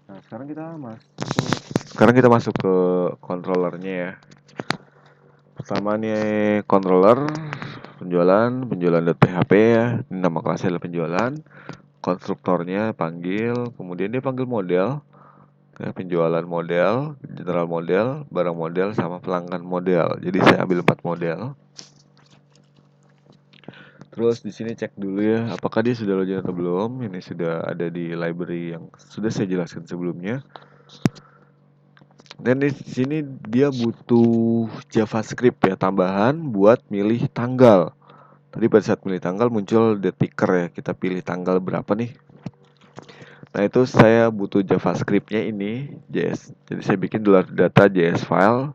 Nah, sekarang kita masuk ke controllernya ya. Pertama nih controller penjualan.php ya. Ini nama kelasnya adalah penjualan. Konstruktornya panggil, kemudian dia panggil model, ya, penjualan model, general model, barang model, sama pelanggan model. Jadi saya ambil 4 model. Terus di sini cek dulu ya, apakah dia sudah login atau belum. Ini sudah ada di library yang sudah saya jelaskan sebelumnya. Dan di sini dia butuh JavaScript ya tambahan buat milih tanggal. Tadi pada saat milih tanggal muncul deticker ya, kita pilih tanggal berapa nih. Nah itu saya butuh JavaScriptnya ini JS. Jadi saya bikin data JS file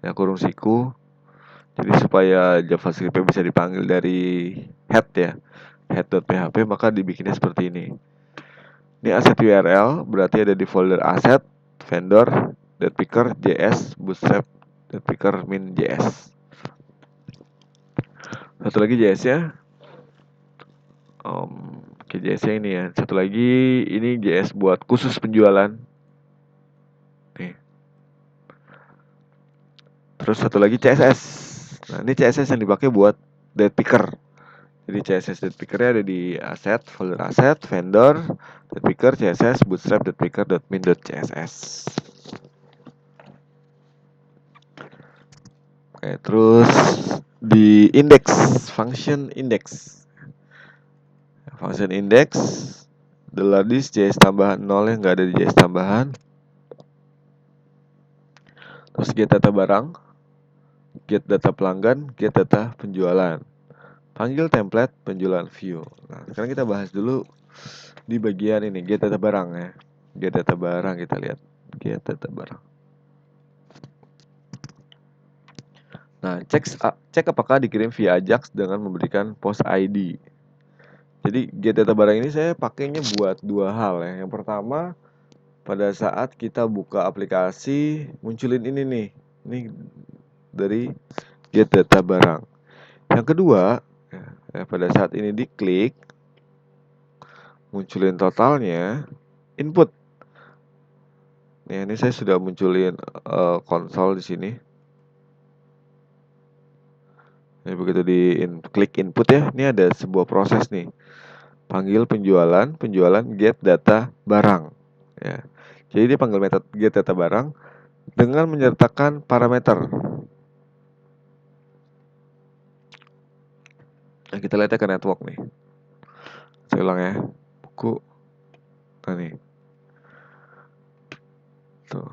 ya kurung siku. Jadi supaya JavaScriptnya bisa dipanggil dari head ya, head.php, maka dibikinnya seperti ini. Ini aset URL berarti ada di folder aset, vendor, .picker, JS, bootstrap, .picker, min JS. Satu lagi JS ya. Oke, JS nya ini ya. Satu lagi ini JS buat khusus penjualan. Nih. Terus satu lagi CSS. Nah, ini CSS yang dipakai buat .picker. Jadi CSS .picker-nya ada di aset, folder aset, vendor, .picker, CSS, bootstrap, .picker, .min, .css. Oke, terus di index, function index. Function index $this JS tambahan 0 yang nggak ada di JS tambahan. Terus get data barang, get data pelanggan, get data penjualan. Panggil template penjualan view. Nah, sekarang kita bahas dulu di bagian ini, get data barang ya. Get data barang, kita lihat get data barang. Nah, cek apakah dikirim via Ajax dengan memberikan post ID. Jadi get data barang ini saya pakainya buat dua hal ya. Yang pertama, pada saat kita buka aplikasi munculin ini nih. Ini dari get data barang. Yang kedua, ya, pada saat ini diklik munculin totalnya, input. Ya, ini saya sudah munculin konsol di sini. Ini begitu klik input ya, ini ada sebuah proses nih. Panggil penjualan get data barang. Ya. Jadi dia panggil metode get data barang dengan menyertakan parameter. Nah, kita lihatnya ke network nih. Saya ulang ya. Buku. Nah nih. Tuh.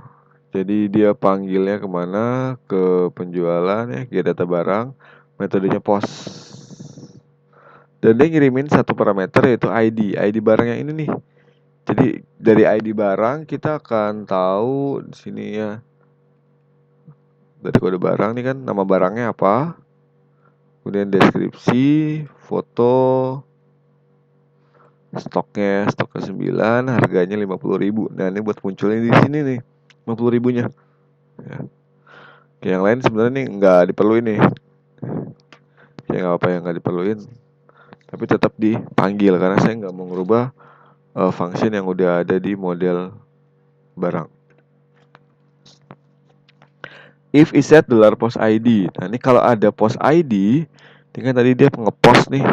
Jadi dia panggilnya kemana? Ke penjualan ya, get data barang. Metodenya post. Dan dia ngirimin satu parameter yaitu ID. ID barang yang ini nih. Jadi dari ID barang kita akan tahu di sini ya. Dari kode barang nih kan nama barangnya apa. Kemudian deskripsi, foto, stoknya 9, harganya 50.000. Nah, ini buat munculin di sini nih 50.000-nya. Ya. Yang lain sebenarnya nih nggak diperluin nih. Ya nggak apa yang nggak diperluin. Tapi tetap dipanggil karena saya nggak mau ngerubah function yang udah ada di model barang. If is set $post ID. Nah, ini kalau ada post ID, ini kan tadi dia ngepost nih.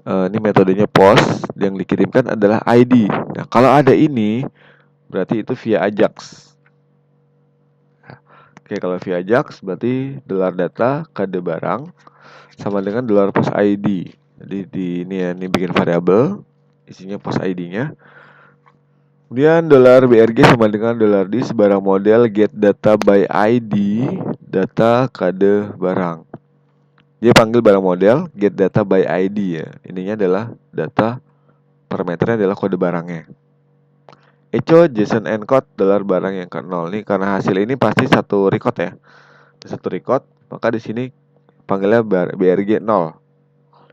Ini metodenya post, yang dikirimkan adalah ID. Nah, kalau ada ini, berarti itu via Ajax. Oke, kalau via Ajax berarti $data kode barang sama dengan $post ID. Jadi ini ya, ini bikin variabel, isinya post ID-nya. Kemudian $BRG sama dengan $dis barang model get data by ID, data kode barang. Dia panggil barang model get data by ID ya. Ininya adalah data, parameternya adalah kode barangnya. Echo JSON encode $barang yang ke 0. Nih karena hasil ini pasti satu record ya. Satu record, maka di sini panggilnya BRG 0.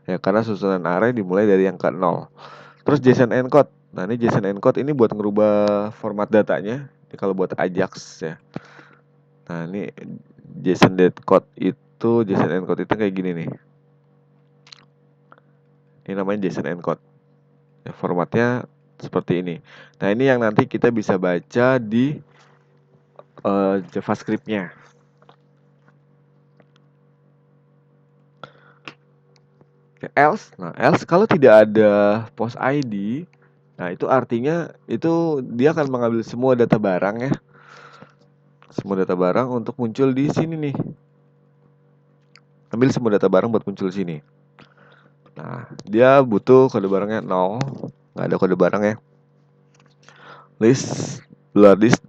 Ya, karena susunan array dimulai dari yang ke 0. Terus JSON encode. Nah, ini JSON encode ini buat ngerubah format datanya. Ini kalau buat Ajax ya. Nah, ini JSON encode itu kayak gini nih. Ini namanya JSON encode. Ya, formatnya seperti ini. Nah, ini yang nanti kita bisa baca di JavaScript-nya. Else, nah else kalau tidak ada post ID, nah itu artinya itu dia akan mengambil semua data barang ya, semua data barang untuk muncul di sini nih. Ambil semua data barang buat muncul di sini. Nah, dia butuh kode barangnya 0, nggak ada kode barang ya. List list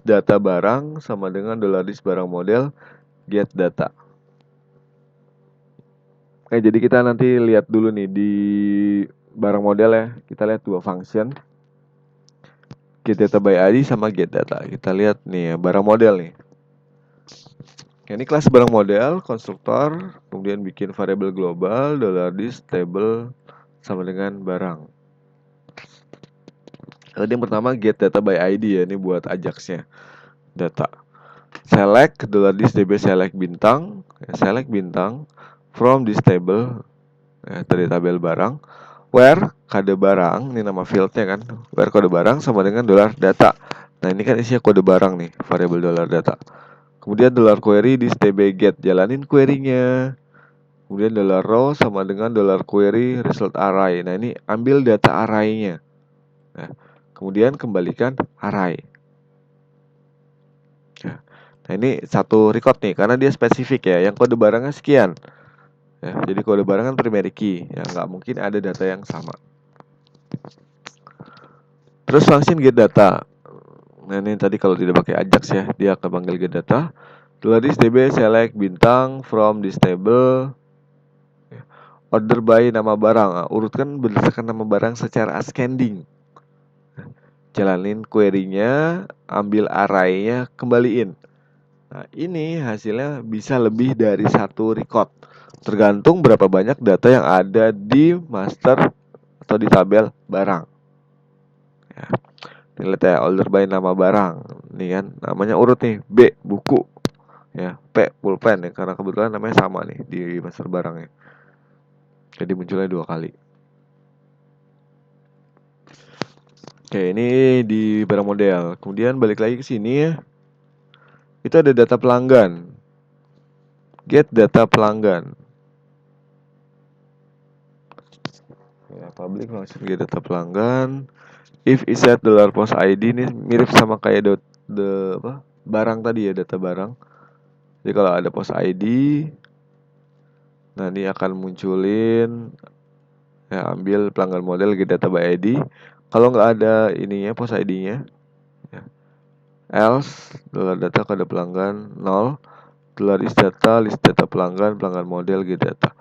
data barang sama dengan $list barang model get data. Oke, jadi kita nanti lihat dulu nih di barang model ya. Kita lihat dua function, get data by ID sama get data. Kita lihat nih ya, barang model nih. Oke, ini kelas barang model, konstruktor, kemudian bikin variabel global, $list table sama dengan barang. Tadi yang pertama get data by ID ya, ini buat Ajax-nya. Data. Select $list db select bintang, select bintang from this table, ya, dari tabel barang. Where kode barang, ini nama fieldnya kan. Where kode barang sama dengan $data. Nah, ini kan isinya kode barang nih, variabel $data. Kemudian $query di tb get, jalanin query-nya. Kemudian $row sama dengan $query result array. Nah, ini ambil data array-nya. Nah, kemudian kembalikan array. Nah, ini satu record nih karena dia spesifik ya. Yang kode barangnya sekian. Ya, jadi kode barang kan primary key, ya nggak mungkin ada data yang sama. Terus function get data. Nah, ini tadi kalau tidak pakai Ajax ya, dia akan panggil get data. $list db select bintang from this table. Order by nama barang. Nah, urutkan berdasarkan nama barang secara ascending. Jalanin query-nya, ambil array-nya, kembaliin. Nah, ini hasilnya bisa lebih dari satu record. Tergantung berapa banyak data yang ada di master atau di tabel barang. Ya. Lihat ya, order by nama barang. Nih kan, namanya urut nih. B, buku. Ya, P, pulpen ya, karena kebetulan namanya sama nih di master barangnya. Jadi munculnya 2 kali. Oke, ini di barang model. Kemudian balik lagi ke sini ya. Itu ada data pelanggan. Get data pelanggan. Ya, public langsung get data pelanggan. If is set $post ID, ini mirip sama kayak barang tadi ya, data barang. Jadi kalau ada post ID, nah ini akan munculin ya, ambil pelanggan model get data by ID. Kalau nggak ada ininya post ID-nya ya. Else $data kode pelanggan 0, list data pelanggan model get data.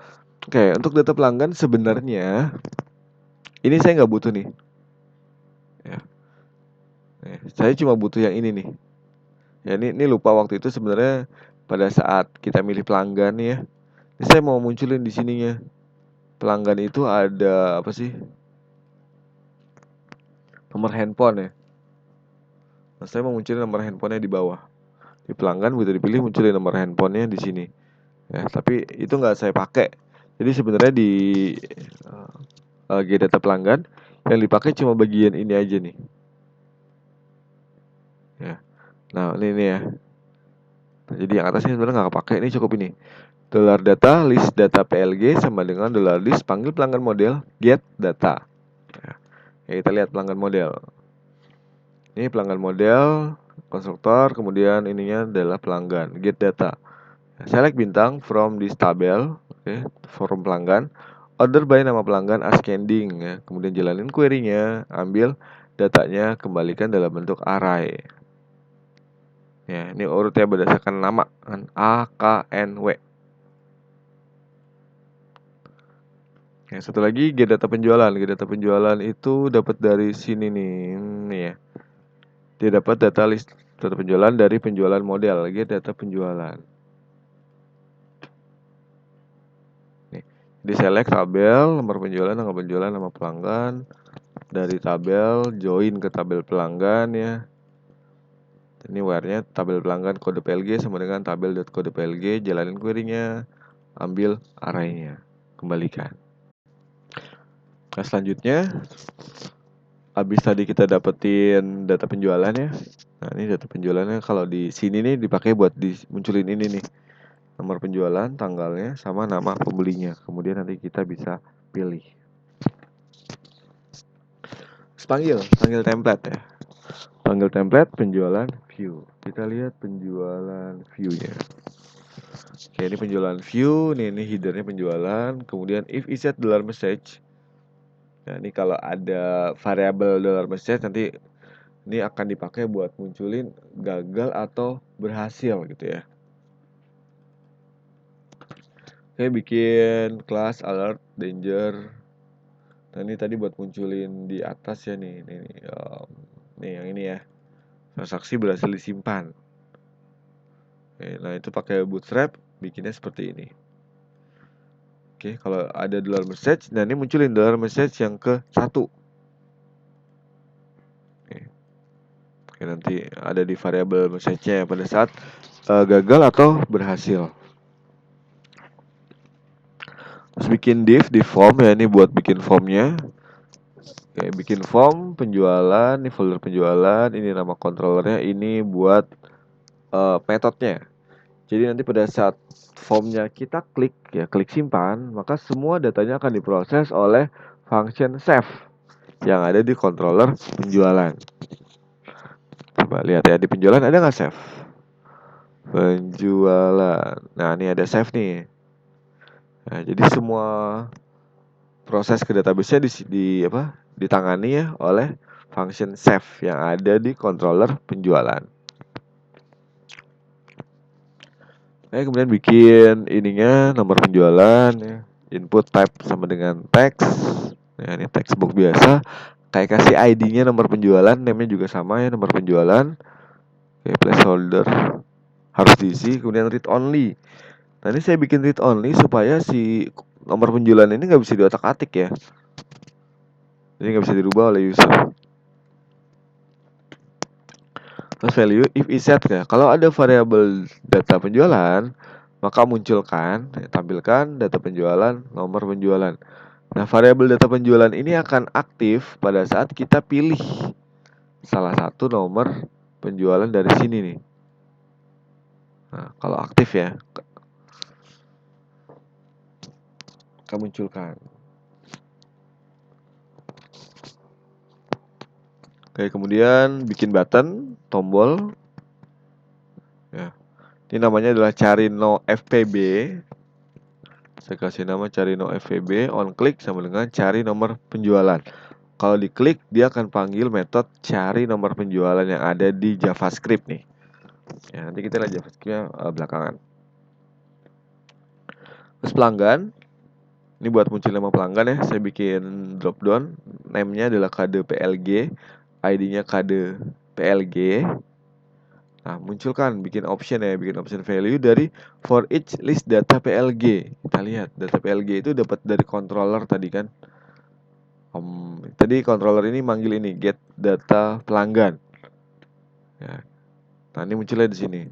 Oke, untuk data pelanggan sebenarnya ini saya nggak butuh nih ya. Saya cuma butuh yang ini nih. Ya, ini lupa waktu itu sebenarnya pada saat kita milih pelanggan ya. Ini saya mau munculin di sininya. Pelanggan itu ada apa sih? Nomor handphone ya. Nah, saya mau munculin nomor handphonenya di bawah. Di pelanggan begitu dipilih munculin nomor handphonenya di sini. Ya, tapi itu nggak saya pakai. Jadi sebenarnya di get data pelanggan yang dipakai cuma bagian ini aja nih. Ya. Nah, ini ya. Nah, jadi yang atasnya sebenarnya nggak kepake, ini cukup ini. $data list data PLG sama dengan $list panggil pelanggan model get data. Ya, kita lihat pelanggan model. Ini pelanggan model, konstruktor, kemudian ininya adalah pelanggan get data. Select bintang from this tabel, form pelanggan. Order by nama pelanggan ascending ya. Kemudian jalanin query-nya, ambil datanya, kembalikan dalam bentuk array. Ya, ini urutnya berdasarkan nama kan, A, K, N, W. Yang satu lagi get data penjualan. Get data penjualan itu dapat dari sini nih ya. Dia dapat data list data penjualan dari penjualan model. Get data penjualan. Nih, di select tabel, nomor penjualan, nama pelanggan. Dari tabel join ke tabel pelanggan ya. Ini where-nya tabel pelanggan kode PLG sama dengan tabel.kode PLG, jalanin query-nya, ambil array-nya, kembalikan. Nah, selanjutnya habis tadi kita dapetin data penjualannya. Nah, ini data penjualannya kalau di sini nih dipakai buat dimunculin ini nih. Nomor penjualan, tanggalnya, sama nama pembelinya. Kemudian nanti kita bisa pilih. Terus panggil template ya. Panggil template penjualan view. Kita lihat penjualan view-nya. Oke, ini penjualan view, ini headernya penjualan. Kemudian if iset dollar message. Nah, ini kalau ada variabel dollar message nanti ini akan dipakai buat munculin gagal atau berhasil gitu ya. Oke, bikin kelas alert danger. Nah, ini tadi buat munculin di atas ya nih. Nih yang ini ya. Transaksi berhasil disimpan. Oke, nah itu pakai bootstrap bikinnya seperti ini. Oke, kalau ada dollar message, nah ini munculin dollar message yang ke 1. Oke, nanti ada di variabel message-nya pada saat gagal atau berhasil. Terus bikin div form ya, ini buat bikin formnya. Oke, bikin form penjualan, ini folder penjualan, ini nama controllernya, ini buat metodenya. Jadi nanti pada saat formnya kita klik ya, klik simpan, maka semua datanya akan diproses oleh function save yang ada di controller penjualan. Coba lihat ya, di penjualan ada nggak save? Penjualan. Nah, ini ada save nih. Nah, jadi semua proses ke database-nya ditangani ya oleh function save yang ada di controller penjualan. Kemudian bikin ininya nomor penjualan ya. Input type sama dengan text. Nah, ini textbook biasa. Kayak kasih ID-nya nomor penjualan, name-nya juga sama ya, nomor penjualan. Oke, placeholder harus diisi, kemudian read only. Nah, ini saya bikin read only supaya si nomor penjualan ini nggak bisa diotak-atik ya. Jadi nggak bisa dirubah oleh user. Terus value if iset ya. Kalau ada variabel data penjualan, maka munculkan, tampilkan data penjualan, nomor penjualan. Nah, variabel data penjualan ini akan aktif pada saat kita pilih salah satu nomor penjualan dari sini nih. Nah, kalau aktif ya, kita munculkan. Oke, kemudian bikin button, tombol. Ya, ini namanya adalah cari no FPB. Saya kasih nama cari no FPB, on click sama dengan cari nomor penjualan. Kalau diklik, dia akan panggil metode cari nomor penjualan yang ada di JavaScript nih. Ya, nanti kita lihat JavaScript-nya belakangan. Terus pelanggan, ini buat muncul nama pelanggan ya. Saya bikin drop down, name-nya adalah kode PLG, ID-nya kode PLG. Nah, munculkan, bikin option ya, bikin option value dari for each list data PLG. Kita lihat, data PLG itu dapat dari controller tadi kan. Tadi controller ini manggil ini get data pelanggan. Ya. Nah, ini munculnya di sini.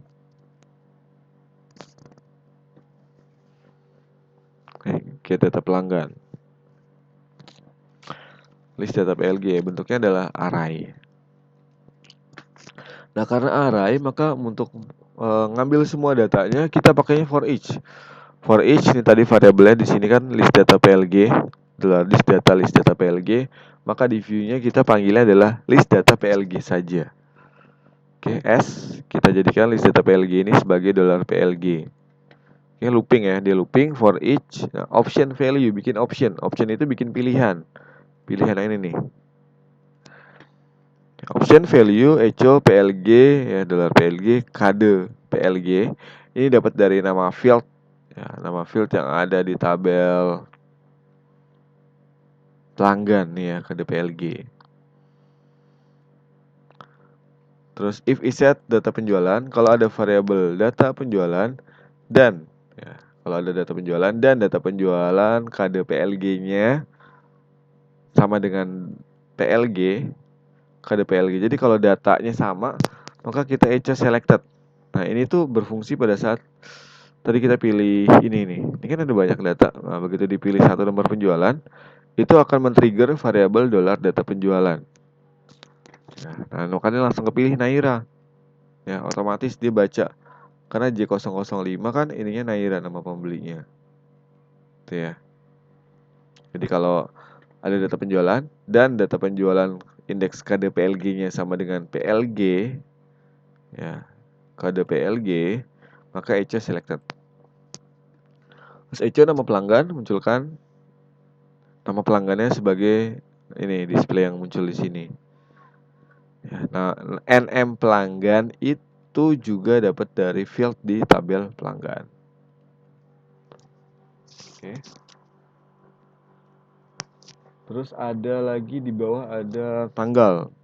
Get data pelanggan. List data PLG bentuknya adalah array. Nah, karena array maka untuk ngambil semua datanya kita pakainya for each. For each ini tadi variabelnya di sini kan list data PLG, adalah list data PLG, maka di view-nya kita panggilnya adalah list data PLG saja. Oke, S kita jadikan list data PLG ini sebagai $PLG. Oke, looping ya, dia looping for each. Nah, option value, bikin option. Option itu bikin pilihan. Pilihan ini nih. Option value echo PLG ya, $PLG kode PLG. Ini dapat dari nama field ya, nama field yang ada di tabel pelanggan nih ya, kode PLG. Terus if iset data penjualan, kalau ada variabel data penjualan dan ya, kalau ada data penjualan dan data penjualan kode PLG-nya sama dengan PLG, kode PLG. Jadi kalau datanya sama, maka kita echo selected. Nah, ini tuh berfungsi pada saat tadi kita pilih ini nih. Ini kan ada banyak data. Nah, begitu dipilih satu nomor penjualan, itu akan men-trigger variabel $data penjualan. Nah, nokannya langsung kepilih Naira. Ya, otomatis dia baca. Karena J005 kan ininya Naira nama pembelinya. Itu ya. Jadi kalau ada data penjualan dan data penjualan indeks KDPLG-nya sama dengan PLG, ya, KDPLG, maka ECO selected. Terus ECO nama pelanggan, munculkan nama pelanggannya sebagai ini display yang muncul di sini. Ya, nah, NM pelanggan itu juga dapat dari field di tabel pelanggan. Oke. Terus ada lagi di bawah ada tanggal.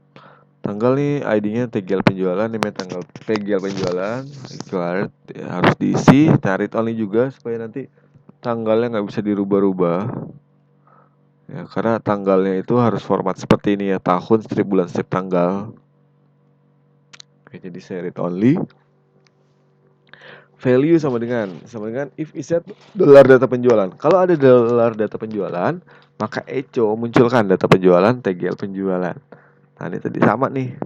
Tanggal nih ID-nya tanggal penjualan, namanya tanggal penjualan, expired, ya, harus diisi, cari only juga supaya nanti tanggalnya nggak bisa dirubah-rubah. Ya, karena tanggalnya itu harus format seperti ini ya, tahun, strip bulan, strip tanggal. Oke, jadi saya read only. Value sama dengan if iset dolar data penjualan. Kalau ada dolar data penjualan, maka echo munculkan data penjualan, tagl penjualan. Nah, ini tadi sama nih.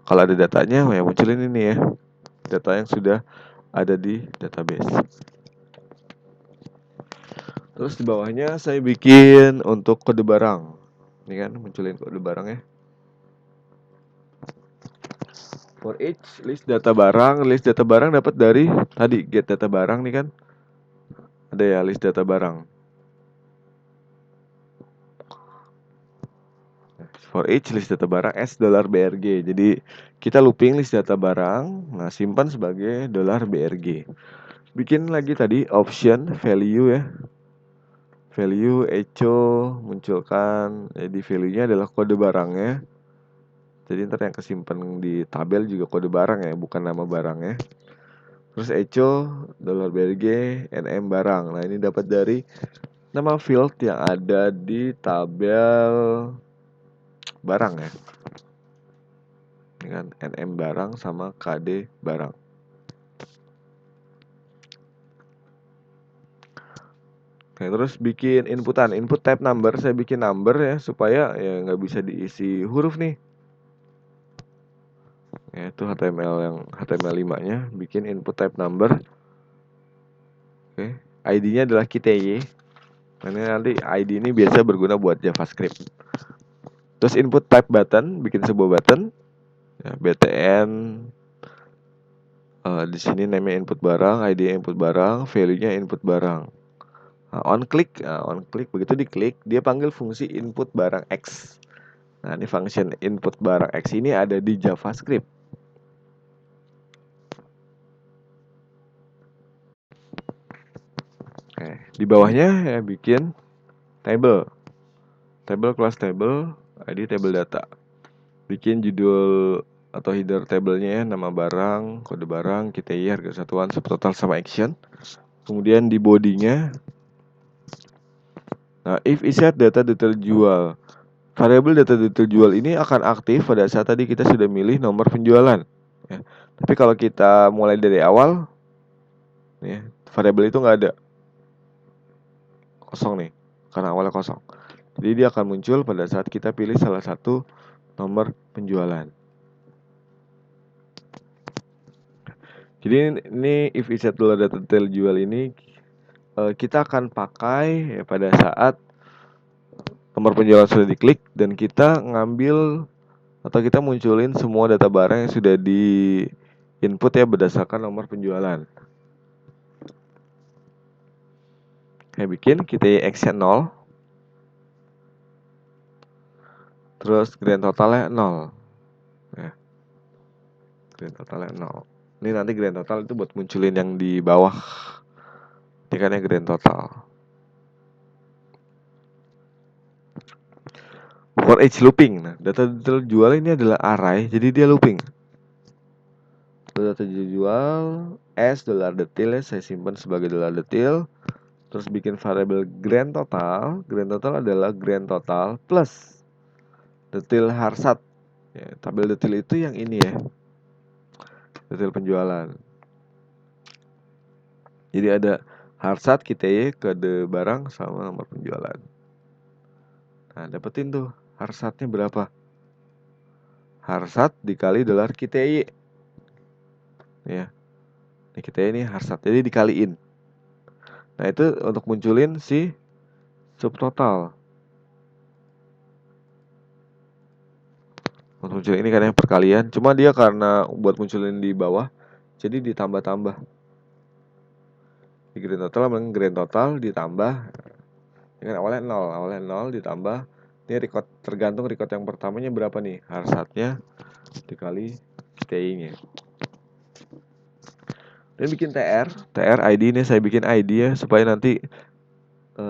Kalau ada datanya, ya munculin ini ya. Data yang sudah ada di database. Terus di bawahnya saya bikin untuk kode barang. Ini kan munculin kode barang ya. For each list data barang dapat dari tadi get data barang nih kan. Ada ya list data barang. For each list data barang S $BRG. Jadi kita looping list data barang, nah simpan sebagai $BRG. Bikin lagi tadi option value ya. Value echo munculkan. Jadi value-nya adalah kode barangnya. Jadi ntar yang kesimpan di tabel juga kode barang ya, bukan nama barang ya. Terus echo $BRG NM barang. Nah, ini dapat dari nama field yang ada di tabel barang ya. Dengan NM barang sama KD barang. Oke, terus bikin inputan, input type number, saya bikin number ya supaya ya nggak bisa diisi huruf nih. Ya, itu HTML yang HTML5-nya bikin input type number. Oke, ID-nya adalah KTY. Nanti ID ini biasa berguna buat JavaScript. Terus input type button, bikin sebuah button. Ya, btn di sini namanya input barang, ID input barang, value-nya input barang. Nah, on click begitu diklik dia panggil fungsi input barang X. Nah, ini function input barang X ini ada di JavaScript. Oke, di bawahnya ya bikin table class table, ID table data. Bikin judul atau header tablenya ya, nama barang, kode barang, KTY, harga satuan, subtotal sama action. Kemudian di bodinya, nah if iset data detail jual. Variabel data detail jual ini akan aktif pada saat tadi kita sudah milih nomor penjualan. Ya. Tapi kalau kita mulai dari awal, ya, variabel itu nggak ada, kosong nih, karena awalnya kosong. Jadi dia akan muncul pada saat kita pilih salah satu nomor penjualan. Jadi ini if iset data detail jual ini kita akan pakai ya, pada saat nomor penjualan sudah diklik dan kita ngambil atau kita munculin semua data barang yang sudah di input ya berdasarkan nomor penjualan. Kayak bikin kita action 0. Terus grand totalnya 0. Ya. Grand totalnya 0. Ini nanti grand total itu buat munculin yang di bawah. Ini kan yang grand total. For each looping. Nah, data detail jual ini adalah array, jadi dia looping. Data jual S $detail ya, saya simpan sebagai $detail. Terus bikin variabel grand total. Grand total adalah grand total plus detail harsat. Ya, tabel detail itu yang ini ya. Detail penjualan. Jadi ada harsat KTY, kode barang sama nomor penjualan. Nah, dapetin tuh harsatnya berapa. Harsat dikali dolar KTY. Ya. Ini KTY ini harsat. Jadi dikaliin. Nah, itu untuk munculin si subtotal. Untuk munculin ini kan perkalian. Cuma dia karena buat munculin di bawah, jadi ditambah-tambah. Di grand total ditambah. Ini kan awalnya 0 ditambah. Ini record, tergantung record yang pertamanya berapa nih. Harsatnya dikali KTY-nya. Dan bikin TR ID ini saya bikin ID ya supaya nanti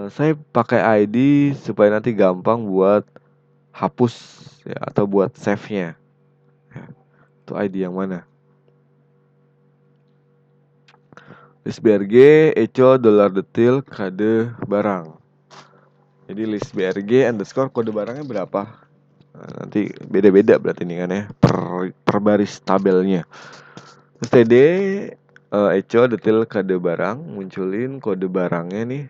saya pakai ID supaya nanti gampang buat hapus ya, atau buat save-nya. Ya, itu ID yang mana? List BRG echo dollar detail kode barang. Jadi list BRG underscore kode barangnya berapa? Nah, nanti beda-beda berarti ini kan ya per baris tabelnya. Terus TD echo detail kode barang, munculin kode barangnya nih.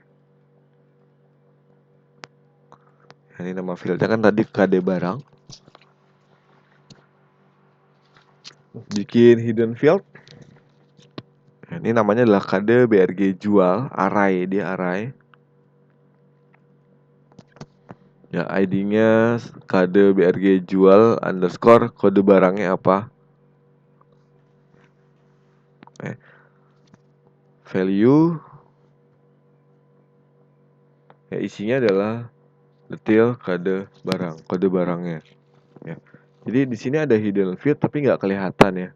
Ini nama fieldnya kan tadi kode barang. Bikin hidden field. Ini namanya adalah kode BRG jual, array, dia array. Ya, ID-nya kode BRG jual underscore kode barangnya apa? Value ya, isinya adalah detail kode barangnya. Ya. Jadi di sini ada hidden field tapi nggak kelihatan ya.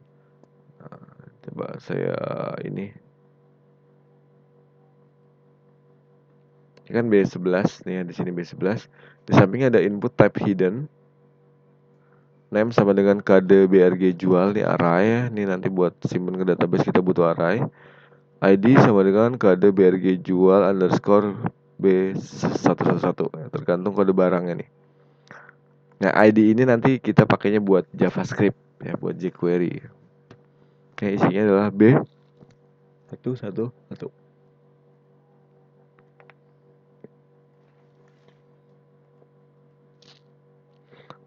Nah, coba saya ini kan B11 nih ya, di sini B11. Di sampingnya ada input type hidden. Name sama dengan kode BRG jual nih array ya. Ini nanti buat simpen ke database kita butuh array. ID sama dengan kode BRG jual underscore B111 ya, tergantung kode barangnya nih. Nah, ID ini nanti kita pakainya buat JavaScript ya, buat jQuery. Oke, isinya adalah B111.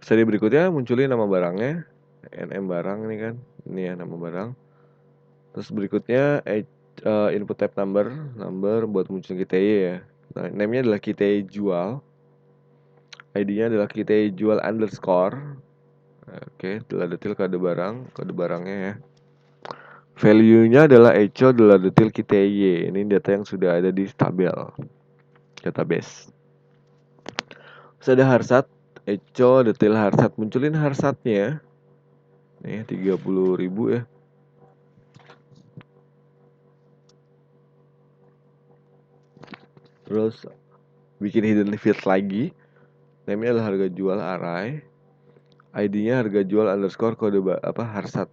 Seri berikutnya munculin nama barangnya, NM barang ini kan, ini ya nama barang. Terus berikutnya input type number buat munculin KTY ya. Nah, name-nya adalah KTY jual. ID-nya adalah KTY jual underscore. Oke, adalah detail kode barangnya ya. Value-nya adalah echo adalah detail KTY. Ini data yang sudah ada di tabel database. Terus ada harsat, echo detail harsat, munculin harsatnya. Nih 30.000 ya. Terus bikin hidden field lagi. Name-nya adalah harga jual array. ID-nya harga jual underscore kode harsat.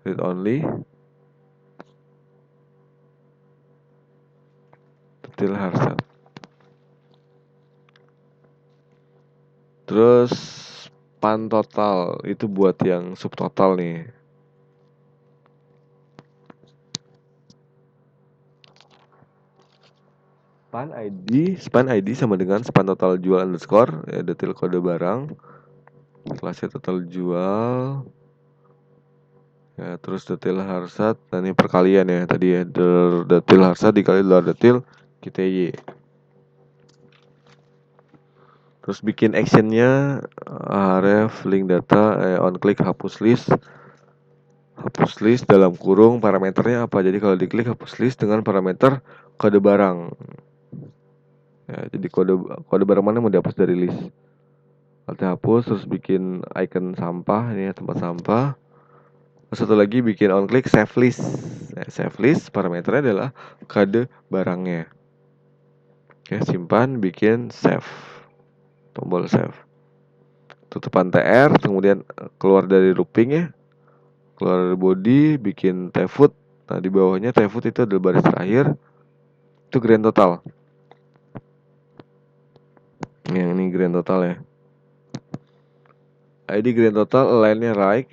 Read only. Detail harsat. Terus span total itu buat yang subtotal nih. Span ID sama dengan span total jual underscore ya, detail kode barang. Kelasnya total jual. Ya, terus detail harsat, nah ini perkalian ya tadi ya, detail harsat dikali detail KTY. Terus bikin actionnya ref link data on click hapus list dalam kurung parameternya apa. Jadi kalau diklik hapus list dengan parameter kode barang ya, jadi kode barang mana mau dihapus dari list. Alt hapus, terus bikin icon sampah ini ya, tempat sampah. Terus satu lagi bikin on click save list. Save list parameternya adalah kode barangnya. Oke, simpan, bikin save, tombol save. Tutupan TR, kemudian keluar dari looping ya, keluar dari body, bikin tfoot. Nah di bawahnya tfoot itu adalah baris terakhir, itu grand total. Yang ini grand total ya. ID grand total, align-nya right.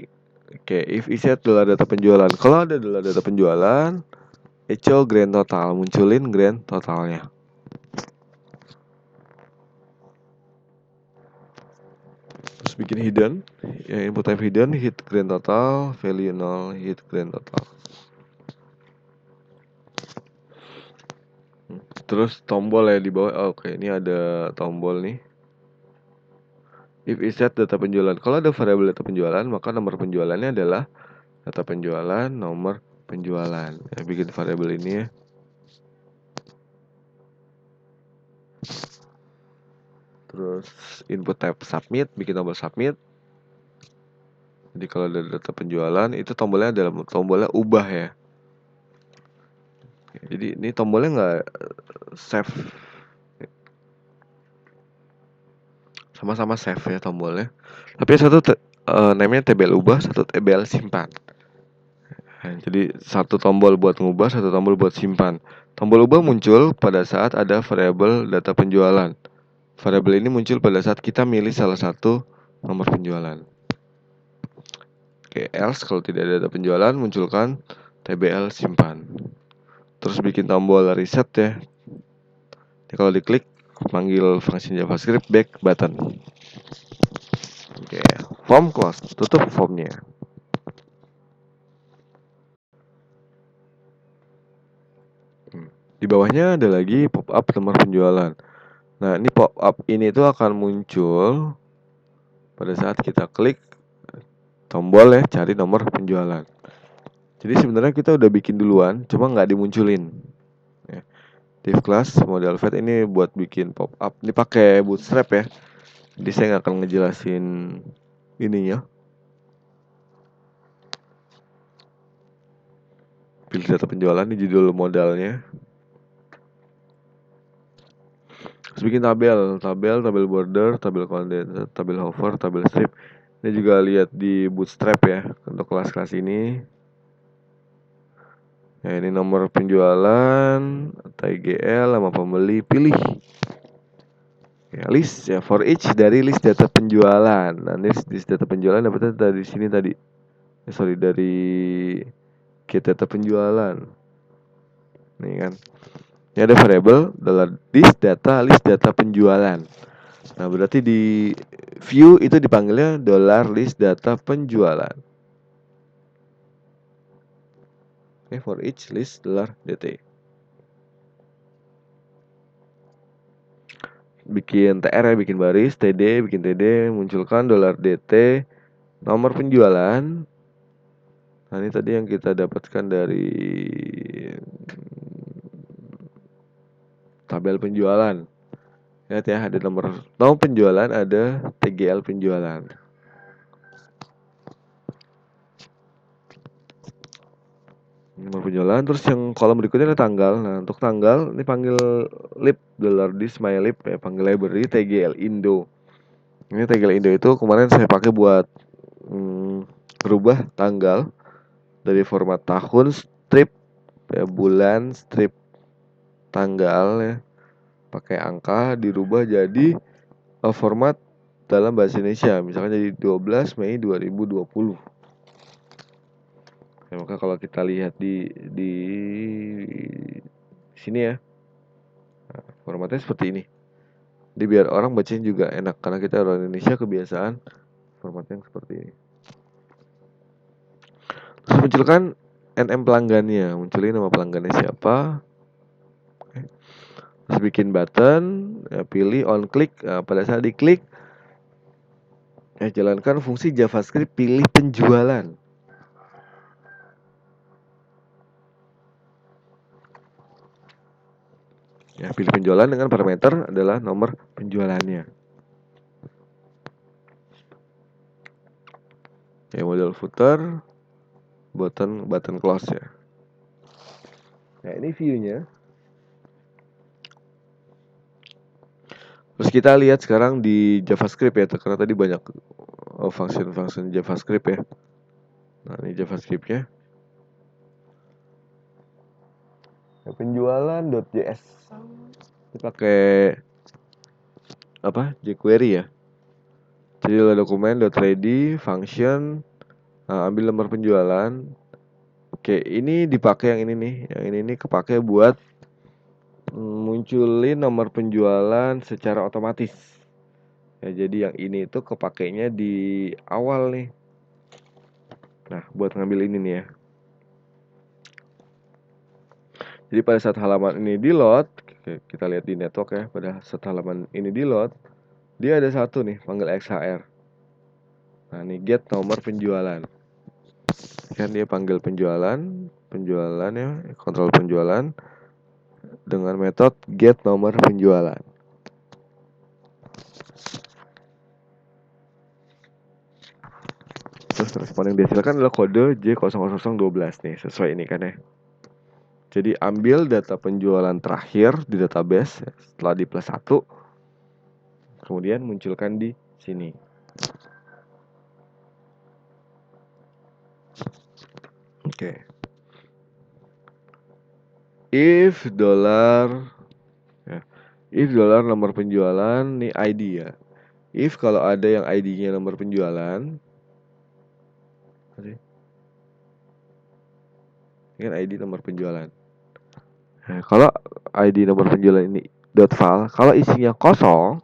Oke, if isi adalah data penjualan. Kalau ada adalah data penjualan, echo grand total, munculin grand totalnya. bikin hidden, ya input type hidden, hit grand total, value 0, hit grand total. Terus tombol ya di bawah. Oke, ini ada tombol nih. If is set data penjualan. Kalau ada variabel data penjualan, maka nomor penjualannya adalah data penjualan, nomor penjualan. Ya, bikin variabel ini ya. Terus input type submit, bikin tombol submit. Jadi kalau ada data penjualan, itu tombolnya adalah tombolnya ubah ya. Jadi ini tombolnya nggak save, sama-sama save ya tombolnya. Tapi satu namanya tbl ubah, satu tbl simpan. Nah, jadi satu tombol buat ngubah, satu tombol buat simpan. Tombol ubah muncul pada saat ada variabel data penjualan. Variabel ini muncul pada saat kita milih salah satu nomor penjualan. Oke, else kalau tidak ada data penjualan, munculkan tbl simpan. Terus bikin tombol reset ya. Jadi kalau diklik, panggil fungsi JavaScript back button. Oke, form close, tutup formnya. Di bawahnya ada lagi pop up nomor penjualan. Nah, ini pop up ini tuh akan muncul pada saat kita klik tombol ya cari nomor penjualan. Jadi sebenarnya kita udah bikin duluan, cuma nggak dimunculin. Ya. Div class model vet ini buat bikin pop up. Ini pakai Bootstrap ya. Jadi saya nggak akan ngejelasin ininya. Pilih data penjualan, ini judul modalnya. Terus bikin tabel border, tabel condenser, tabel hover, tabel strip. Ini juga lihat di Bootstrap ya untuk kelas-kelas ini. Ya, ini nomor penjualan, TGL, nama pembeli, pilih. Ya, list ya for each dari list data penjualan. Nah, list data penjualan dapetnya dari sini tadi. Dari get data penjualan. Nih kan. Ini ada variabel list data penjualan. Nah, berarti di view itu dipanggilnya $list data penjualan. Oke, for each list $dt. Bikin TR ya, bikin baris, bikin TD, munculkan $dt, nomor penjualan. Nah, ini tadi yang kita dapatkan dari tabel penjualan. Lihat ya, ada nomor penjualan, ada TGL penjualan. Nomor penjualan, terus yang kolom berikutnya ada tanggal. Nah, untuk tanggal ini panggil lib $this_mylib ya, panggil library TGL Indo. Ini TGL Indo itu kemarin saya pakai buat berubah tanggal dari format tahun strip ya, bulan strip tanggal ya, pakai angka dirubah jadi format dalam bahasa Indonesia, misalkan jadi 12 Mei 2020. Ya, maka kalau kita lihat di sini ya, nah, formatnya seperti ini. Jadi biar orang bacain juga enak, karena kita orang Indonesia kebiasaan formatnya yang seperti ini. Terus munculkan NM pelanggannya, munculin nama pelanggannya siapa. Oke. Terus bikin button, ya, pilih on click. Nah, pada saat diklik, jalankan fungsi JavaScript pilih penjualan. Ya, pilih penjualan dengan parameter adalah nomor penjualannya. Ya, model footer, button close ya. Nah, ini view-nya. Terus kita lihat sekarang di JavaScript ya, karena tadi banyak function JavaScript ya. Nah, ini JavaScript-nya. Ya, penjualan.js. Ini pakai jQuery ya. Jadi ada dokumen .ready function, ambil nomor penjualan. Oke, ini dipakai yang ini nih. Yang ini nih kepake buat munculin nomor penjualan secara otomatis. Ya, jadi yang ini tuh kepakainya di awal nih. Nah, buat ngambil ini nih ya. Jadi pada saat halaman ini di load, kita lihat di network ya, pada saat halaman ini di load, dia ada satu nih panggil XHR. Nah, ini get nomor penjualan. Kan dia panggil penjualan ya, kontrol penjualan dengan metode get nomor penjualan. Terus respon yang dihasilkan adalah kode J00012 nih, sesuai ini kan ya. Jadi ambil data penjualan terakhir di database setelah di plus 1, kemudian munculkan di sini. Oke. If dollar ya, if dollar nomor penjualan nih ID ya. If kalau ada yang ID-nya nomor penjualan, ini kan ID nomor penjualan. Nah, kalau ID nomor penjualan ini dot file, kalau isinya kosong,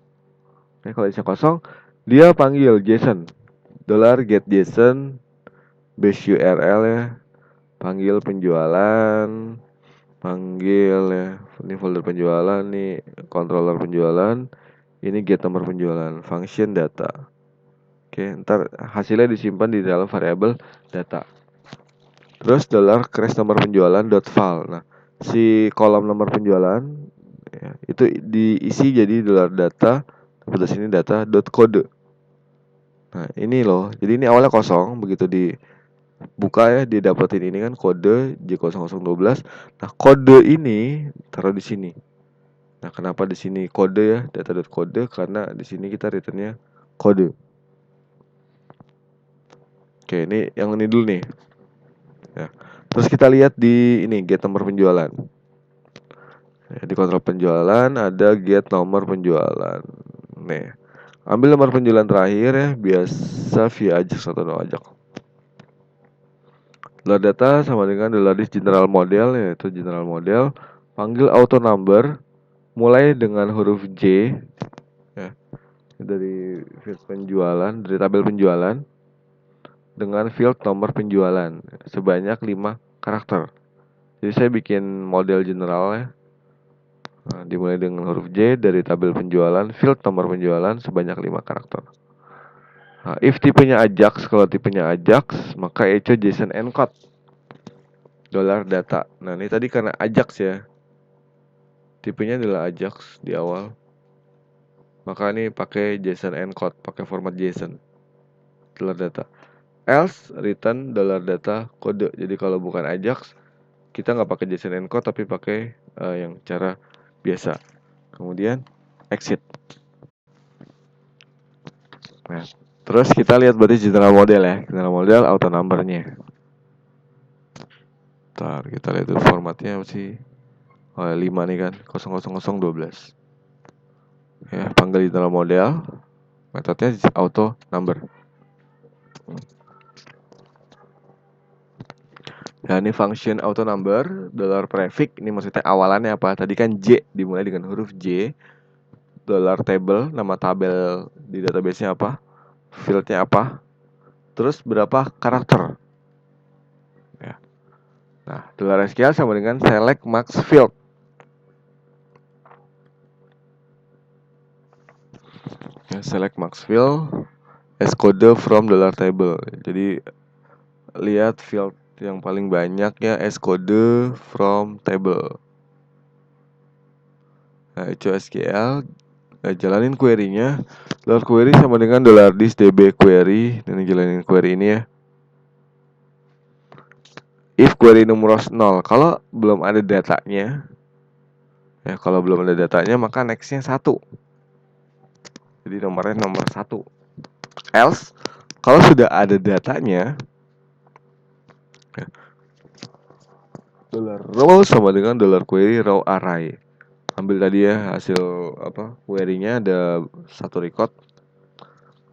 kalau isinya kosong, dia panggil JSON, $get JSON base URL ya, panggil penjualan, panggil ya, ini folder penjualan nih, controller penjualan, ini get nomor penjualan, function data. Oke, ntar hasilnya disimpan di dalam variabel data. Terus $crash nomor penjualan dot file. Nah, si kolom nomor penjualan ya, itu diisi jadi $data terus sini data dot kode. Nah, ini loh. Jadi ini awalnya kosong, begitu dibuka ya, didapetin ini kan kode J0012. Nah, kode ini taruh di sini. Nah, kenapa di sini kode ya, data dot kode? Karena di sini kita returnnya kode. Oke, ini yang ini dulu nih. Ya. Terus kita lihat di ini get nomor penjualan. Ya, di kontrol penjualan ada get nomor penjualan. Nih, ambil nomor penjualan terakhir ya, biasa via Ajax atau no Ajax. Data sama dengan list general model, yaitu general model. Panggil auto number mulai dengan huruf J ya, dari field penjualan, dari tabel penjualan dengan field nomor penjualan sebanyak 5 karakter. Jadi saya bikin model general ya. Nah, dimulai dengan huruf J dari tabel penjualan, field nomor penjualan sebanyak 5 karakter. Nah, if tipenya Ajax, kalau tipenya Ajax, maka echo JSON encode $data. Nah, ini tadi karena Ajax ya. Tipenya adalah Ajax di awal. Maka ini pakai JSON encode, pakai format JSON. $data. Else return $data kode. Jadi kalau bukan Ajax, kita nggak pakai JSON encode tapi pakai yang cara biasa. Kemudian exit. Nah, terus kita lihat berarti general model ya. General model auto numbernya. Ntar kita lihat dulu formatnya sih. Oh, 5 nih kan, 00012. Ya, panggil general model. Metodenya auto number. Ya, ini function auto number $prefix. Ini maksudnya awalannya apa? Tadi kan J, dimulai dengan huruf J. $table, nama tabel di database-nya apa? Fieldnya apa? Terus berapa karakter? Ya. Nah, $SQL sama dengan select max field. Ya, select max field as kode from $table. Jadi lihat field yang paling banyak ya as kode from table. Nah, itu SQL. Nah, jalanin query-nya. $query sama dengan $dis db query. Dan jalanin query ini ya. If query nomor 0, kalau belum ada datanya, ya kalau belum ada datanya maka nextnya 1. Jadi nomornya nomor 1. Else, kalau sudah ada datanya, ya, $row sama dengan $query row array. Ambil tadi ya hasil apa query-nya ada 1 record.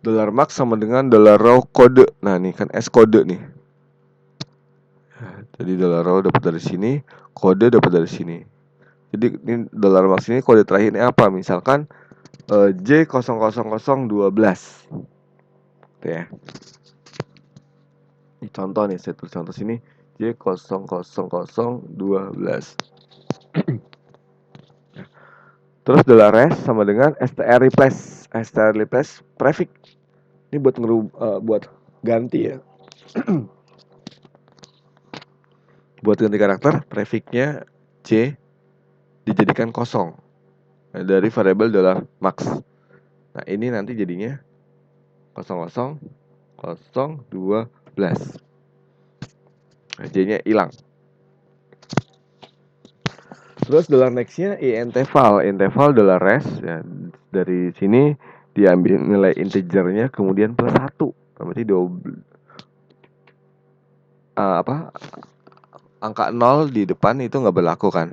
$max sama dengan $row kode. Nah, ini kan S kode nih. Jadi $row dapat dari sini, kode dapat dari sini. Jadi ini $max ini kode terakhirnya apa? Misalkan J00012. Gitu ya. Ini contoh nih, saya tulis contoh sini J00012. Terus $S sama dengan str replace prefix. Ini buat ganti ya. Buat ganti karakter, prefixnya C dijadikan kosong dari variabel $max. Nah, ini nanti jadinya 00 012. Nah, J-nya hilang. Terus $nextnya interval $S ya. Dari sini diambil nilai integernya kemudian plus 1. Berarti angka 0 di depan itu nggak berlaku kan?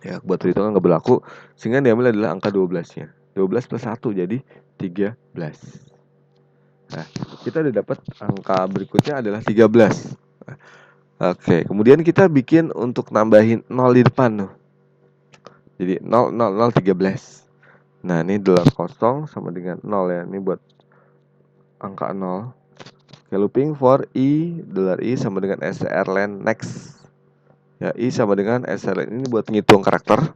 Ya, buat perhitungan nggak berlaku, sehingga diambil adalah angka 12-nya. 12 plus 1 jadi 13. Nah, kita udah dapat angka berikutnya adalah 13. Oke, kemudian kita bikin untuk nambahin 0 di depan tuh. Jadi 0, 0, 0, 13. Nah, ini $0 sama dengan 0 ya. Ini buat angka 0. Oke, looping for I sama dengan strlen next. Ya, I sama dengan strlen ini buat ngitung karakter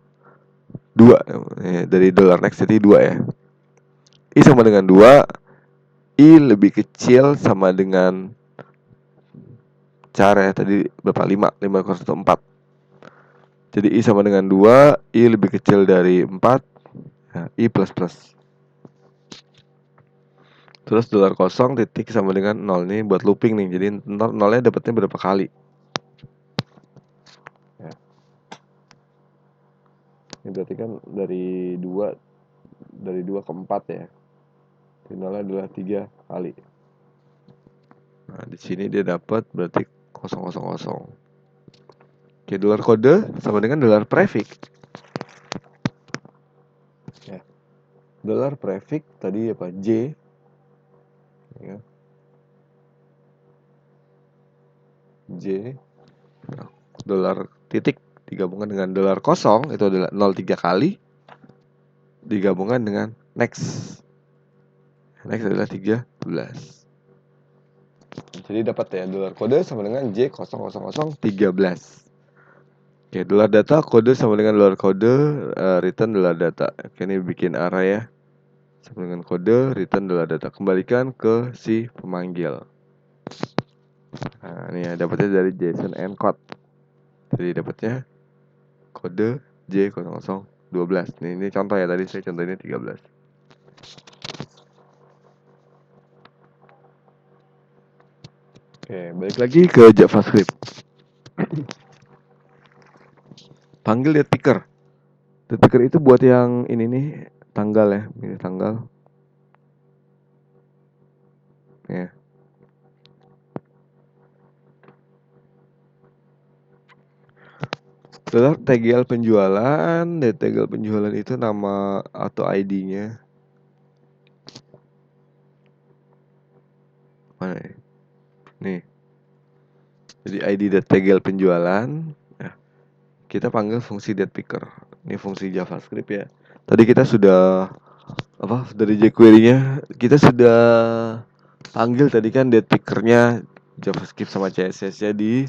2 ya, dari $next jadi 2 ya. I sama dengan 2. I lebih kecil sama dengan cara ya tadi berapa? 5 4. Jadi I sama dengan 2. I lebih kecil dari 4 ya, I plus plus. Terus $0 titik sama dengan 0. Ini buat looping nih. Jadi 0-nya dapatnya berapa kali ya. Ini berarti kan dari 2 ke 4 ya. Finalnya adalah 3 kali. Nah, di sini dia dapat berarti 000. Oke, $kode sama dengan $prefix. Ya. $prefix tadi apa? J. Ya. J. $titik digabungkan dengan $0 itu adalah 0 3 kali digabungkan dengan next. Next adalah 13. Jadi dapat ya $kode sama dengan J00013. Oke, $data kode sama dengan $kode return $data. Oke, ini bikin array ya. Sama dengan kode return $data. Kembalikan ke si pemanggil. Nah, ini ya dapatnya dari JSON encode. Jadi dapatnya kode J0012. Ini contoh ya, tadi saya contohnya 13. Oke, balik lagi ke JavaScript. Panggil date-picker. Date-picker itu buat yang ini nih, tanggal ya, ini tanggal. Ya. TGL penjualan, TGL penjualan itu nama atau ID-nya. Mana ya? Nih. Jadi ID TGL penjualan. Nah, kita panggil fungsi date-picker. Ini fungsi JavaScript ya. Tadi kita sudah dari jQuery-nya kita sudah panggil tadi kan date-picker-nya JavaScript sama CSS-nya di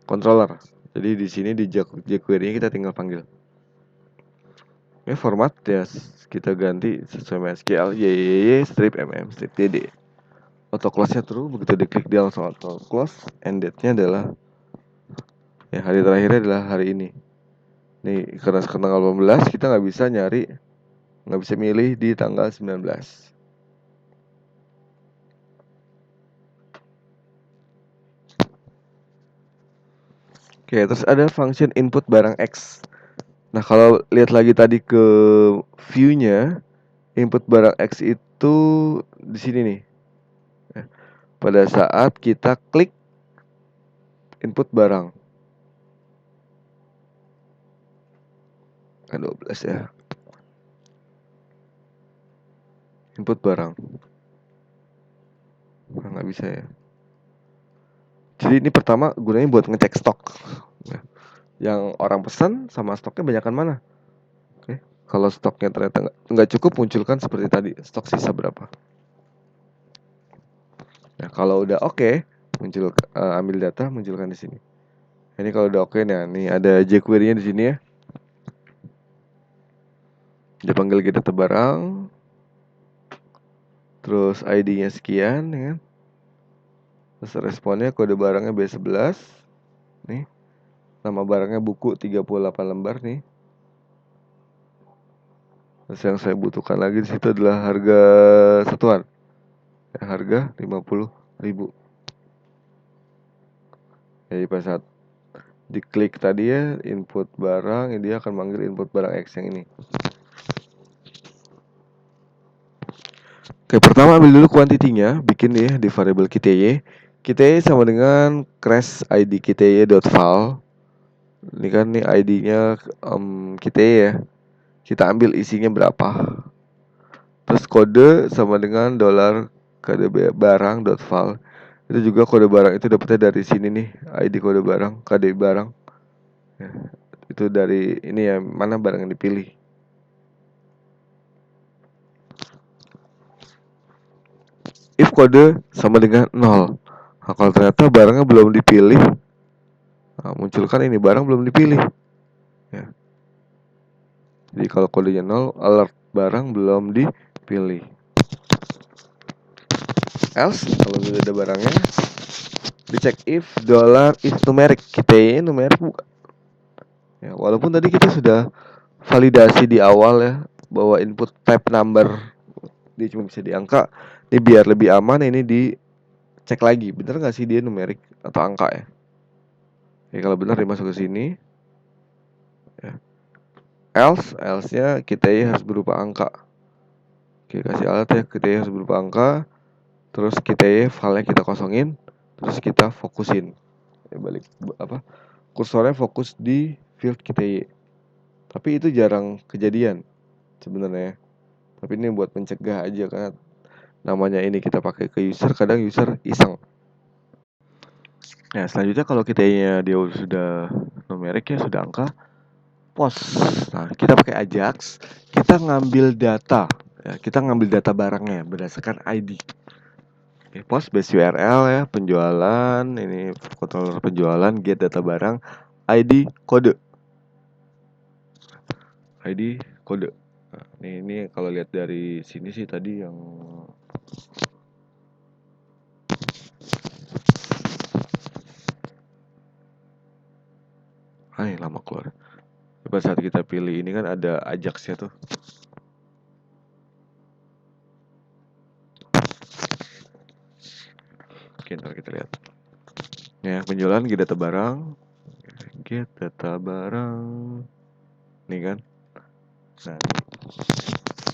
controller. Jadi di sini di jQuery-nya kita tinggal panggil. Ini format ya kita ganti sesuai MySQL strip strip dd. Auto close-nya true, begitu diklik dia langsung auto close. And date-nya adalah ya hari terakhirnya adalah hari ini. Nih karena sekarang tanggal 18 kita nggak bisa milih di tanggal 19. Oke, terus ada function input barang X. Nah, kalau lihat lagi tadi ke view-nya, input barang X itu di sini nih. Pada saat kita klik input barang. Kan 12 ya. Input barang. Nah, nggak bisa ya. Jadi ini pertama gunanya buat ngecek stok. Yang orang pesan sama stoknya banyakan mana. Oke. Kalau stoknya ternyata nggak cukup, munculkan seperti tadi, stok sisa berapa. Nah, kalau udah oke, ambil data, munculkan di sini. Ini kalau udah oke, nah nih ada jQuery-nya di sini ya. Dia panggil get data barang, terus ID-nya sekian, ya kan? Terus responnya kode barangnya B11. Nih, nama barangnya buku 38 lembar nih. Terus yang saya butuhkan lagi di situ adalah harga satuan. Ya, harga 50.000. Jadi pas saat diklik tadi ya, input barang, dia akan manggil input barang X yang ini. Oke, pertama ambil dulu kuantitinya, bikin ya di variable KTY. KTY sama dengan crash id kty.file. Ini kan nih ID-nya KTY ya. Kita ambil isinya berapa. Terus kode sama dengan $kode barang.val. Itu juga kode barang itu dapetnya dari sini nih, ID kode barang, kode barang. Ya, itu dari ini ya, mana barang yang dipilih. If kode sama dengan 0. Nah, kalau ternyata barangnya belum dipilih, nah, munculkan ini barang belum dipilih. Ya. Jadi kalau kodenya 0, alert barang belum dipilih. Else, kalau sudah ada barangnya, dicek if $is numeric. Kita numeric bukan. Ya, walaupun tadi kita sudah validasi di awal ya, bahwa input type number dia cuma bisa di angka. Ini biar lebih aman, ini dicek lagi, bener nggak sih dia numerik atau angka ya. Oke, kalau benar dimasuk ke sini. Ya. Else-nya kita harus berupa angka. Oke, kasih alat ya, kita harus berupa angka. Terus kita file-nya kita kosongin, terus kita fokusin. Ya, balik apa? Kursornya fokus di field kita. Tapi itu jarang kejadian sebenarnya. Tapi ini buat mencegah aja, karena namanya ini kita pakai ke user, kadang user iseng. Nah, selanjutnya kalau kitanya dia sudah numerik ya, sudah angka, post. Nah, kita pakai Ajax, kita ngambil data. Ya, kita ngambil data barangnya berdasarkan ID. Oke, post base URL ya, penjualan, ini controller penjualan, get data barang, ID kode. ID kode. Nah, ini kalau lihat dari sini sih tadi yang lama keluar. Pada saat kita pilih ini kan ada Ajax ya tuh. Oke, ntar kita lihat. Ya, penjualan get data barang. Get data barang. Nih kan. Nah,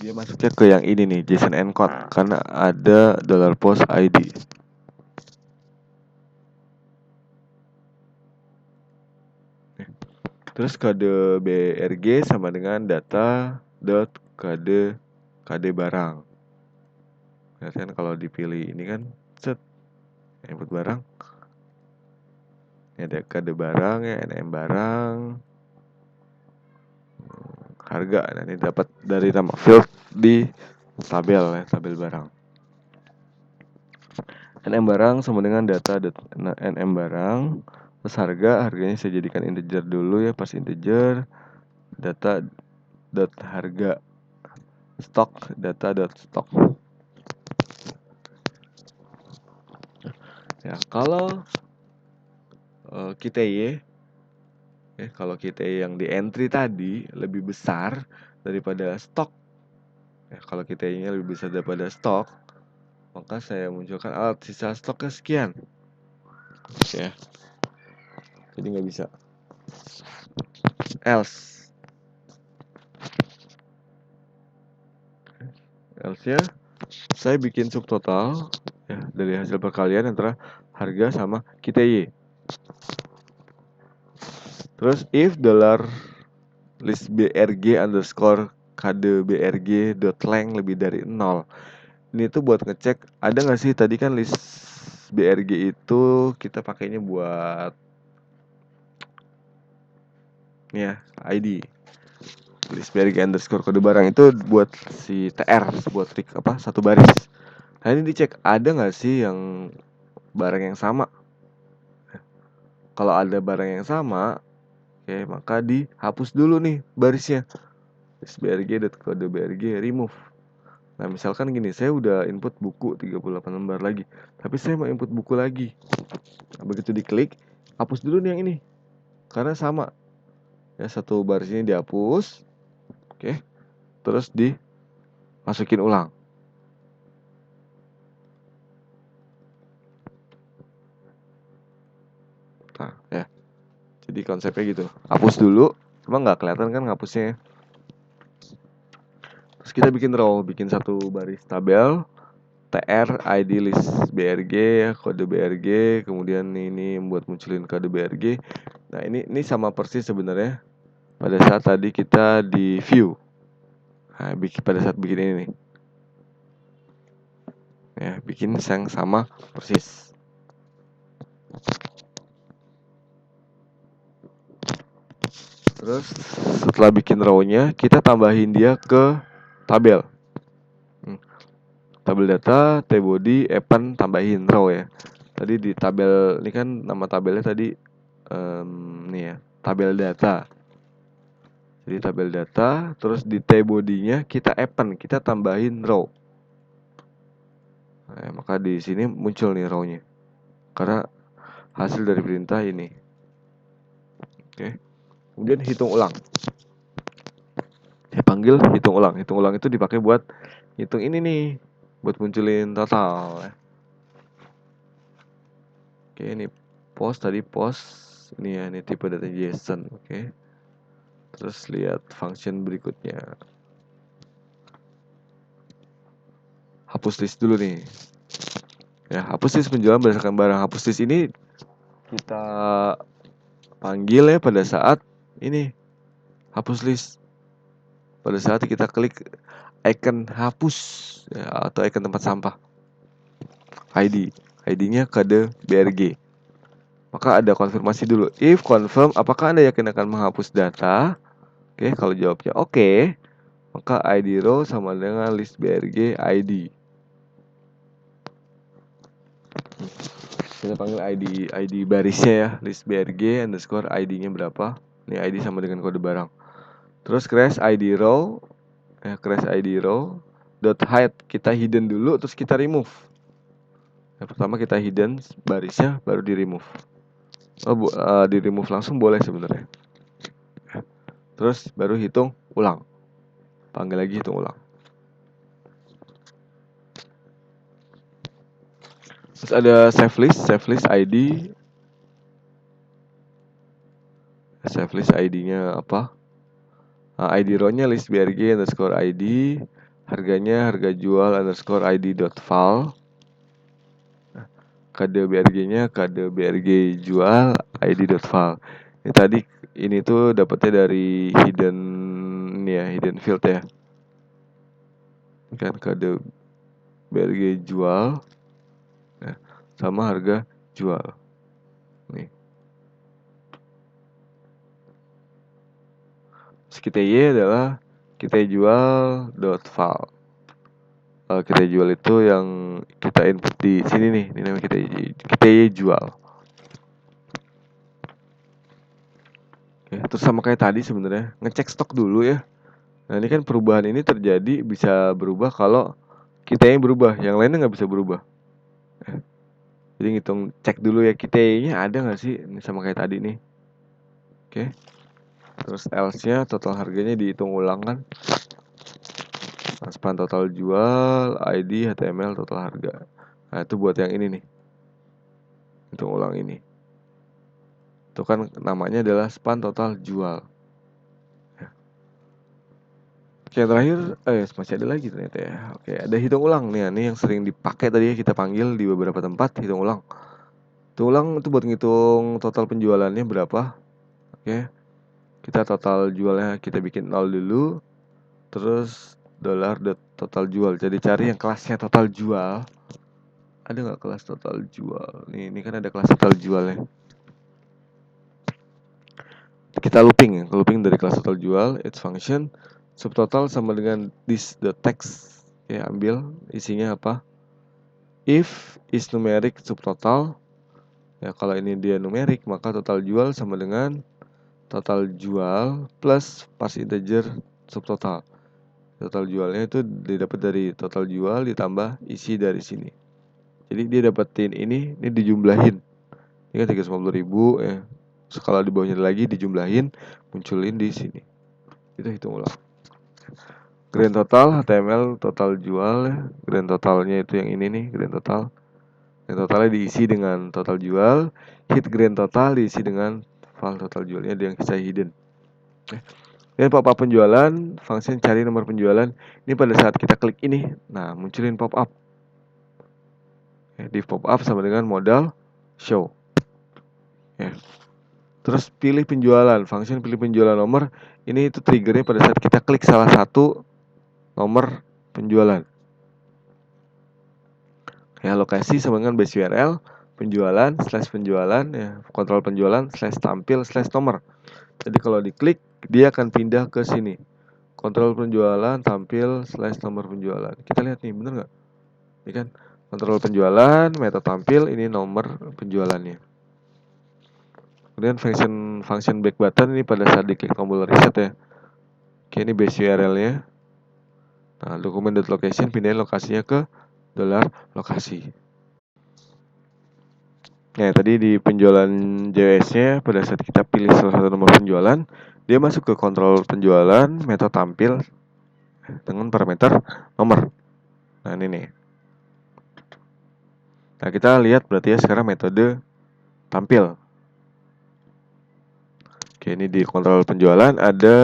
dia masuknya ke yang ini nih, JSON encode, karena ada $post ID. Terus kode BRG sama dengan data dot kode barang. Kan kalau dipilih ini kan set input barang. Ini ada kode barang ya, NM barang. Harga, nah ini dapat dari nama field di tabel ya, tabel barang. NM barang sama dengan data NM barang. Terus harganya saya jadikan integer dulu ya, pas integer data dot harga, stok data dot stok. Ya, kalau kita kalau kita yang di entry tadi lebih besar daripada stok, ya, kalau kita lebih besar daripada stok, maka saya munculkan alat sisa stoknya sekian. Ya, jadi nggak bisa. Else ya, saya bikin subtotal ya, dari hasil perkalian antara harga sama kita Terus if $list brg underscore kode brg dot length lebih dari 0. Ini tuh buat ngecek ada nggak sih, tadi kan list brg itu kita pakainya buat ya ID. list BRG underscore kode barang itu buat si TR, buat trik apa, satu baris. Nah ini dicek ada nggak sih yang barang yang sama. Kalau ada barang yang sama, oke, maka dihapus dulu nih barisnya. List BRG kode BRG remove. Nah misalkan gini, saya udah input buku 38 lembar lagi, tapi saya mau input buku lagi. Nah, begitu diklik, hapus dulu nih yang ini, karena sama ya, satu baris ini dihapus. Oke, terus dimasukin ulang. Nah ya, jadi konsepnya gitu, hapus dulu, cuma nggak kelihatan kan ngapusnya. Terus kita bikin row, bikin satu baris tabel TR ID list BRG, kode BRG, kemudian ini buat munculin kode BRG. Nah ini sama persis sebenarnya pada saat tadi kita di view. Nah, pada saat bikin ini nih, ya bikin yang sama persis. Terus setelah bikin row-nya, kita tambahin dia ke tabel. Tabel data, tbody, append, tambahin row ya. Tadi di tabel ini kan nama tabelnya tadi nih ya, tabel data. Jadi tabel data, terus di tbody-nya kita append, kita tambahin row. Nah, maka di sini muncul nih row-nya. Karena hasil dari perintah ini. Oke. Kemudian hitung ulang. Dipanggil hitung ulang. Hitung ulang itu dipakai buat hitung ini nih, buat munculin total ya. Oke, ini post tadi post ini ya, ini tipe data JSON. Oke. Terus lihat function berikutnya. Hapus list dulu nih. Ya, hapus list penjualan berdasarkan barang. Hapus list ini kita panggil ya pada saat ini hapus list. Pada saat kita klik icon hapus ya, atau icon tempat sampah. ID-nya kode BRG. Maka ada konfirmasi dulu. If confirm, apakah Anda yakin akan menghapus data? Oke, kalau jawabnya oke, maka ID row sama dengan list BRG ID. Kita panggil ID barisnya ya, list BRG underscore ID-nya berapa. Ini ID sama dengan kode barang. Terus crash ID row, crash ID row dot hide, kita hidden dulu, terus kita remove. Yang pertama kita hidden barisnya, baru di remove. Di remove langsung boleh sebenarnya. Terus baru hitung ulang, panggil lagi hitung ulang. Terus ada save list ID. Save list ID-nya apa? ID row-nya list BRG underscore ID. Harganya harga jual underscore ID dot file. Kode BRG-nya kode BRG jual ID dot file. Ini tadi ini tuh dapetnya dari hidden ini ya, hidden field ya. Kan kode BRG jual ya, sama harga jual. Nih. Terus kita Y adalah kita jual dot file. Kita jual itu yang kita input di sini nih, ini namanya kita Y jual. Oke, terus sama kayak tadi sebenarnya ngecek stok dulu ya. Nah ini kan perubahan ini terjadi bisa berubah kalau kita yang berubah, yang lainnya nggak bisa berubah. Jadi ngitung cek dulu ya kita-nya ada nggak sih, ini sama kayak tadi nih. Oke. Terus else-nya total harganya dihitung ulang kan. Span total jual, ID, HTML, total harga. Nah itu buat yang ini nih, hitung ulang ini. Itu kan namanya adalah span total jual. Oke, yang terakhir, masih ada lagi ternyata ya. Oke, ada hitung ulang nih, ini yang sering dipakai tadi ya, kita panggil di beberapa tempat, hitung ulang. Hitung ulang itu buat ngitung total penjualannya berapa. Oke, kita total jualnya kita bikin 0 dulu, terus dollar total jual. Jadi cari yang kelasnya total jual. Ada nggak kelas total jual? Nih, ini kan ada kelas total jualnya. kita looping dari kelas total jual, its function subtotal sama dengan this the text. Oke, ambil isinya apa? If is numeric subtotal. Ya, kalau ini dia numerik, maka total jual sama dengan total jual plus parse integer subtotal. Total jualnya itu didapat dari total jual ditambah isi dari sini. Jadi dia dapetin ini dijumlahin. Ini kan 350.000 ya. Kalau di bawahnya lagi dijumlahin, munculin di sini. Itu hitung ulang. Grand total HTML total jual ya. Grand totalnya itu yang ini nih, grand total. Grand totalnya diisi dengan total jual, hit grand total diisi dengan file total jualnya yang saya hidden. Dan pop up penjualan, function cari nomor penjualan. Ini pada saat kita klik ini, nah munculin pop up. Di pop up sama dengan modal show. Terus pilih penjualan, function pilih penjualan nomor. Ini itu triggernya pada saat kita klik salah satu nomor penjualan. Ya, lokasi sama dengan base URL penjualan penjualan ya, kontrol penjualan tampil nomor. Jadi kalau diklik dia akan pindah ke sini. Kontrol penjualan tampil nomor penjualan. Kita lihat nih, bener nggak? Ini kan kontrol penjualan, meta tampil, ini nomor penjualannya. Kemudian function back button ini pada saat diklik tombol reset ya. Oke, ini base URL-nya. Nah, document.location pindahin lokasinya ke $lokasi. Nah, tadi di penjualan JS-nya pada saat kita pilih salah satu nomor penjualan, dia masuk ke kontrol penjualan, metode tampil dengan parameter nomor. Nah, ini nih. Nah, kita lihat berarti ya sekarang metode tampil. Oke, ini di kontrol penjualan ada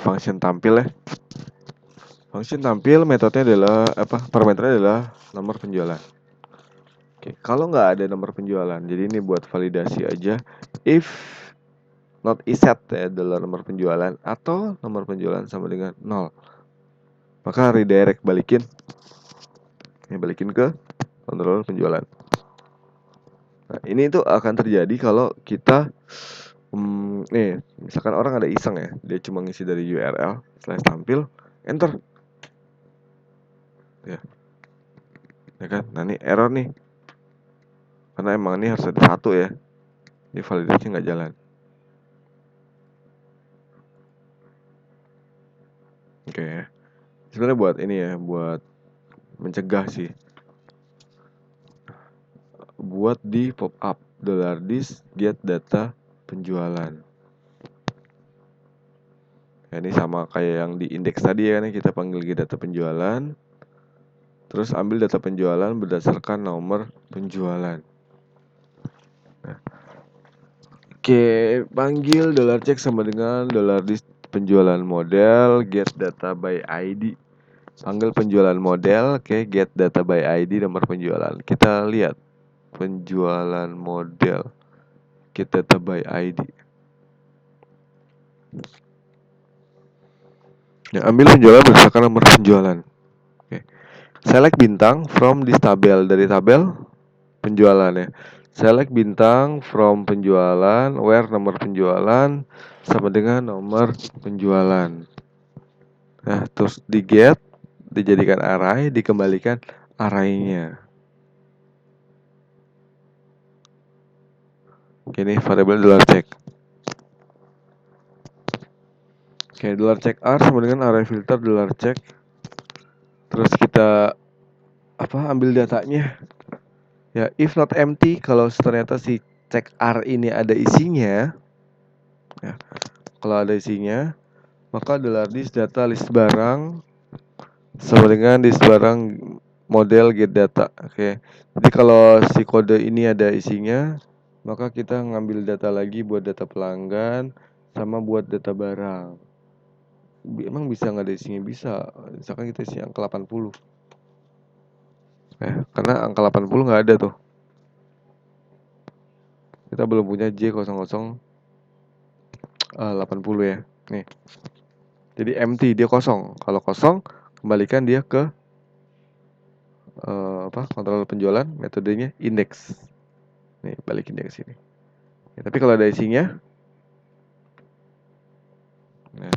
function tampil ya. Function tampil metodenya adalah parameternya adalah nomor penjualan. Oke, kalau nggak ada nomor penjualan, jadi ini buat validasi aja. If not is set ya adalah nomor penjualan atau nomor penjualan sama dengan 0, maka redirect balikin ke kontrol penjualan. Nah, ini itu akan terjadi kalau kita nih misalkan orang ada iseng ya, dia cuma ngisi dari URL /tampil enter ya kan. Nah, ini error nih karena emang ini harus ada satu ya, ini validasi nggak jalan. Oke, sebenarnya buat ini ya, buat mencegah sih, buat di pop up $this get data penjualan. Ya, ini sama kayak yang di indeks tadi ya, kita panggil get data penjualan, terus ambil data penjualan berdasarkan nomor penjualan. Nah, oke, panggil $check sama dengan $this penjualan model get data by ID. Panggil penjualan model, get data by ID nomor penjualan. Kita lihat penjualan model get data by ID. Ya, ambil penjualan berdasarkan nomor penjualan. Oke. Select bintang from this tabel, dari tabel penjualan ya. Select bintang from penjualan where nomor penjualan sama dengan nomor penjualan. Nah, terus di get dijadikan array, dikembalikan array-nya. Oke, ini variabel $check. Oke, $check r sama dengan array filter $check. Terus kita ambil datanya. Ya, if not empty, kalau ternyata si check r ini ada isinya, ya, kalau ada isinya, maka $this data list barang sama dengan list barang model get data. Oke, jadi kalau si kode ini ada isinya, maka kita ngambil data lagi buat data pelanggan sama buat data barang. Emang bisa nggak ada isinya? Bisa. Misalkan kita isi angka 80. Karena angka 80 nggak ada tuh. Kita belum punya J00 80 ya. Nih. Jadi empty, dia kosong. Kalau kosong, kembalikan dia ke kontrol penjualan, metodenya index. Nih, balikin dia ke sini. Ya, tapi kalau ada isinya, Nah,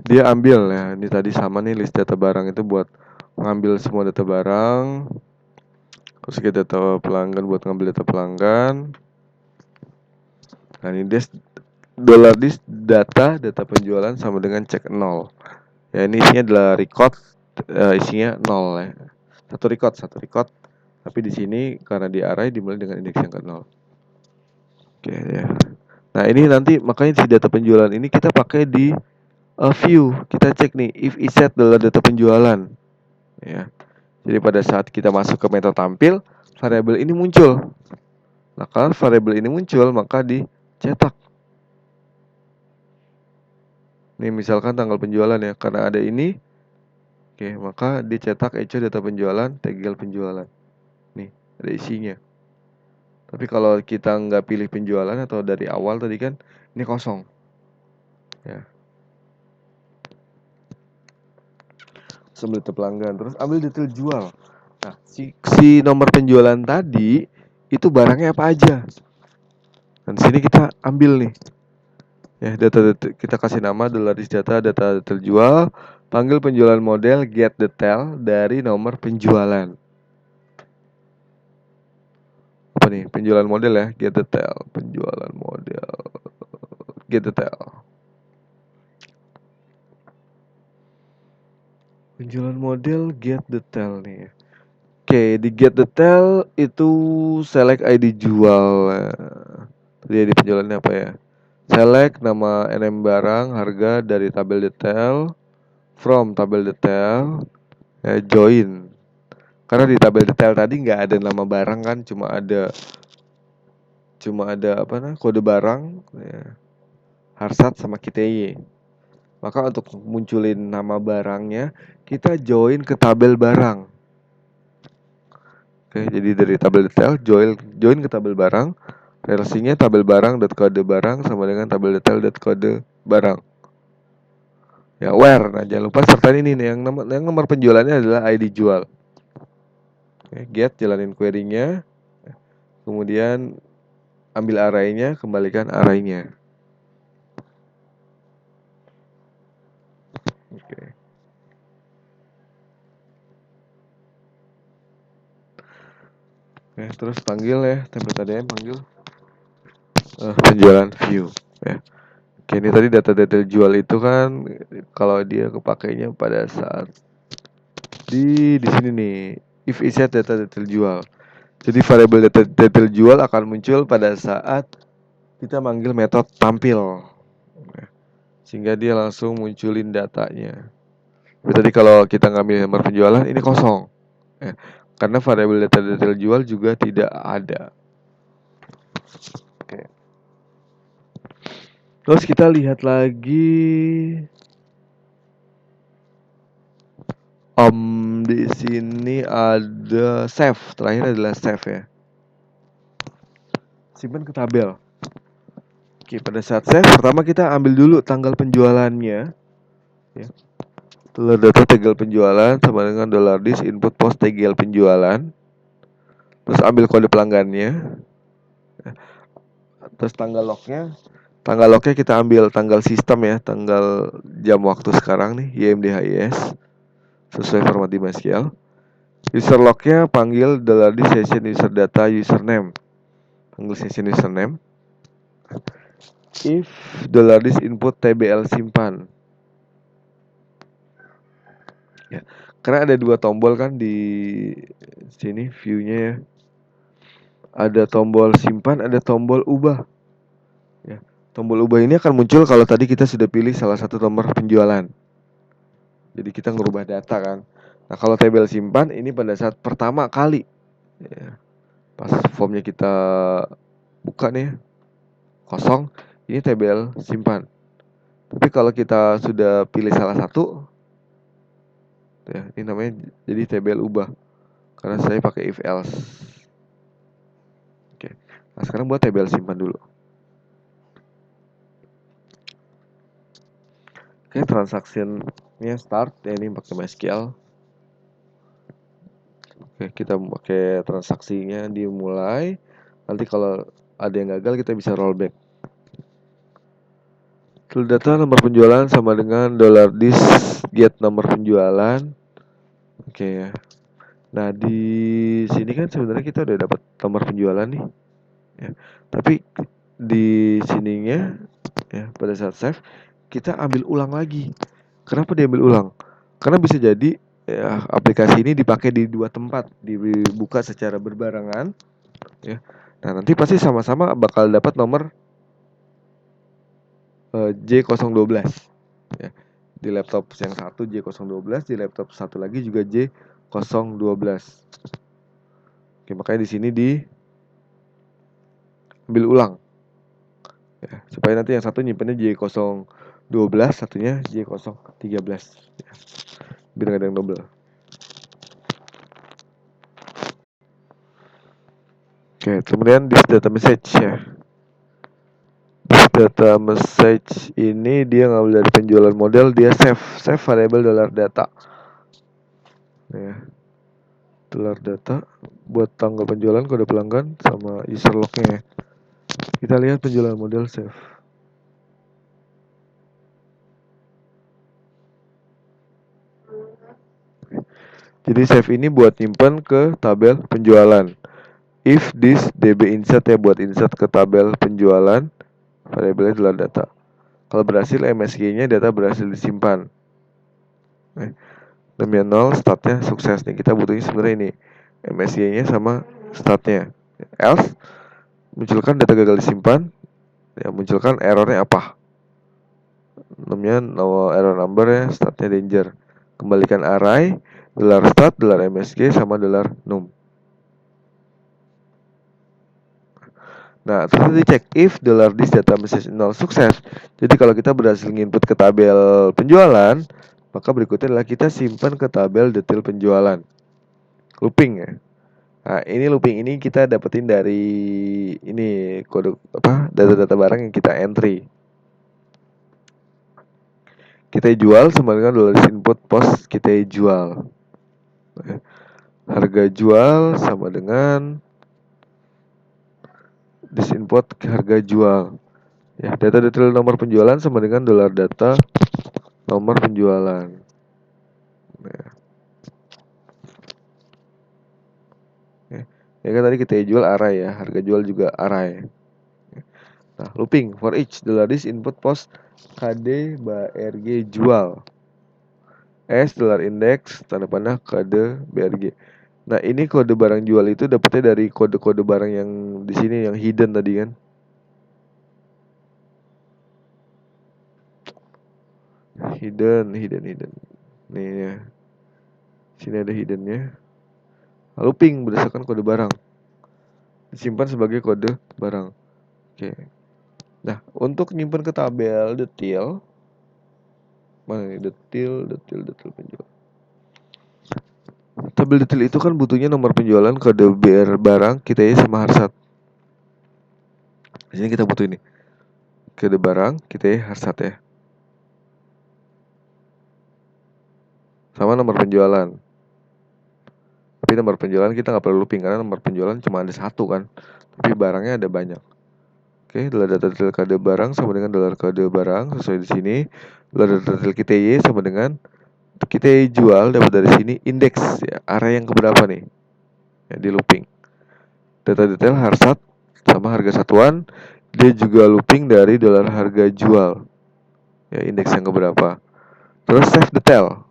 dia ambil ya, ini tadi sama nih list data barang itu buat ngambil semua data barang. Terus kita data pelanggan buat ngambil data pelanggan. Nah ini dia dollar dis data penjualan sama dengan cek 0. Ya ini isinya adalah record, isinya 0 ya. Satu record. Tapi di sini karena di array dimulai dengan indeks yang ke 0. Oke ya. Nah ini nanti makanya si data penjualan ini kita pakai di view. Kita cek nih if iset adalah data penjualan. Ya. Jadi pada saat kita masuk ke metode tampil, variabel ini muncul. Nah kalau variabel ini muncul maka dicetak. Nih misalkan tanggal penjualan ya, karena ada ini, oke maka dicetak echo data penjualan, tanggal penjualan. Nih ada isinya. Tapi kalau kita nggak pilih penjualan atau dari awal tadi kan ini kosong. Ya. Ambil data pelanggan, terus ambil detail jual. Nah, si nomor penjualan tadi itu barangnya apa aja. Dan sini kita ambil nih. Ya, data kita kasih nama data terjual, panggil penjualan model get detail dari nomor penjualan. Apa nih? Penjualan model ya, get detail, penjualan model, get detail. Penjualan model get detail nih. Oke, di get detail itu select ID jual. Jadi penjualannya apa ya? Select nama NM barang, harga dari tabel detail, from tabel detail, join. Karena di tabel detail tadi nggak ada nama barang kan, cuma ada apa kode barang, ya, harsat sama KTY. Maka untuk munculin nama barangnya, kita join ke tabel barang. Oke, jadi dari tabel detail join ke tabel barang. Relasinya tabel barang kode barang sama dengan tabel detail kode barang. Ya where, nah jangan lupa sertain ini nih yang nomor penjualannya adalah ID jual. Oke, get jalanin query-nya, kemudian ambil array-nya, kembalikan array-nya. Oke. Oke, terus panggil ya template ADM panggil penjualan view ya. Oke, ini tadi data detail jual itu kan kalau dia kepakainya pada saat di sini nih if iset data detail jual. Jadi variabel data detail jual akan muncul pada saat kita manggil metode tampil. Sehingga dia langsung munculin datanya. Tapi tadi kalau kita ngambil nomor penjualan ini kosong. Karena variabel data detail jual juga tidak ada. Oke. Terus kita lihat lagi di sini ada save. Terakhir adalah save ya. Simpan ke tabel. Oke, pada saat save pertama kita ambil dulu tanggal penjualannya ya. Telur data tanggal penjualan sama dengan $dis input post tanggal penjualan. Terus ambil kode pelanggannya. Terus tanggal lognya kita ambil tanggal sistem ya, tanggal jam waktu sekarang nih YMDHIS sesuai format di MySQL. User lognya panggil di session user data username, panggil session username. If $dis input tbl simpan ya, karena ada dua tombol kan di sini viewnya ya, ada tombol simpan, ada tombol ubah ya. Tombol ubah ini akan muncul kalau tadi kita sudah pilih salah satu nomor penjualan. Jadi kita ngerubah data kan. Nah kalau tabel simpan ini pada saat pertama kali ya, pas formnya kita buka nih kosong, ini tabel simpan. Tapi kalau kita sudah pilih salah satu ya, ini namanya jadi tabel ubah. Karena saya pakai if else. Oke. Nah sekarang buat tabel simpan dulu. Oke, transactionnya start ya, ini pakai MySQL. Oke, kita pakai transaksinya dimulai. Nanti kalau ada yang gagal kita bisa rollback. Total data nomor penjualan sama dengan $dis get nomor penjualan. Oke ya. Nah, di sini kan sebenarnya kita udah dapat nomor penjualan nih. Ya. Tapi di sininya ya pada saat save kita ambil ulang lagi. Kenapa diambil ulang? Karena bisa jadi ya, aplikasi ini dipakai di dua tempat, dibuka secara berbarengan ya. Nah, nanti pasti sama-sama bakal dapat nomor J012 ya. Di laptop yang satu J012, di laptop satu lagi juga J012. Oke, makanya di sini diambil ulang ya, supaya nanti yang satu nyimpennya J012, satunya J013 ya. Biar gak ada yang double. Oke, kemudian this data message ya. This data message ini dia ngambil dari penjualan model, dia save variable $data ya. $data buat tanggal penjualan, kode pelanggan, sama user lognya ya. Kita lihat penjualan model save. Jadi save ini buat nyimpen ke tabel penjualan. If this db insert ya, buat insert ke tabel penjualan, variabelnya adalah data. Kalau berhasil MSG-nya data berhasil disimpan. Namanya 0, startnya sukses nih. Kita butuhnya sebenarnya ini MSG-nya sama startnya. Else munculkan data gagal disimpan, ya munculkan errornya apa? Namanya error number ya, startnya danger. Kembalikan array, $start, $msg sama $num. Nah, terus dicek if $this data message 0 sukses. Jadi kalau kita berhasil input ke tabel penjualan, maka berikutnya adalah kita simpan ke tabel detail penjualan. Looping ya. Nah, ini looping ini kita dapetin dari ini kode apa? Data-data barang yang kita entry. Kita jual sama dengan $input post kita jual. Harga jual sama dengan disinput harga jual. Ya, data detail nomor penjualan sama dengan $data nomor penjualan. Ya kan tadi kita jual array ya, harga jual juga array. Nah, looping for each $is input post KD BRG jual. S $index tanda panah KD BRG. Nah, ini kode barang jual itu dapetnya dari kode-kode barang yang di sini yang hidden tadi kan. Hidden. Nih ya. Sini ada hiddennya. Looping berdasarkan kode barang. Disimpan sebagai kode barang. Oke. Nah, untuk nyimpan ke tabel detail, mana nih detail penjual. Tabel detail itu kan butuhnya nomor penjualan, kode BR barang, kita sama harsat. Di sini kita butuh ini. Kode barang, kita harsat ya. Sama nomor penjualan. Tapi nomor penjualan kita nggak perlu looping karena nomor penjualan cuma ada satu kan. Tapi barangnya ada banyak. Oke, data detail kode barang sama dengan kode barang sesuai di sini. Data detail kita sama dengan kita jual dapat dari sini indeks ya, area yang keberapa nih ya, di looping. Data detail harsat sama harga satuan, dia juga looping dari harga jual ya, indeks yang keberapa. Terus save detail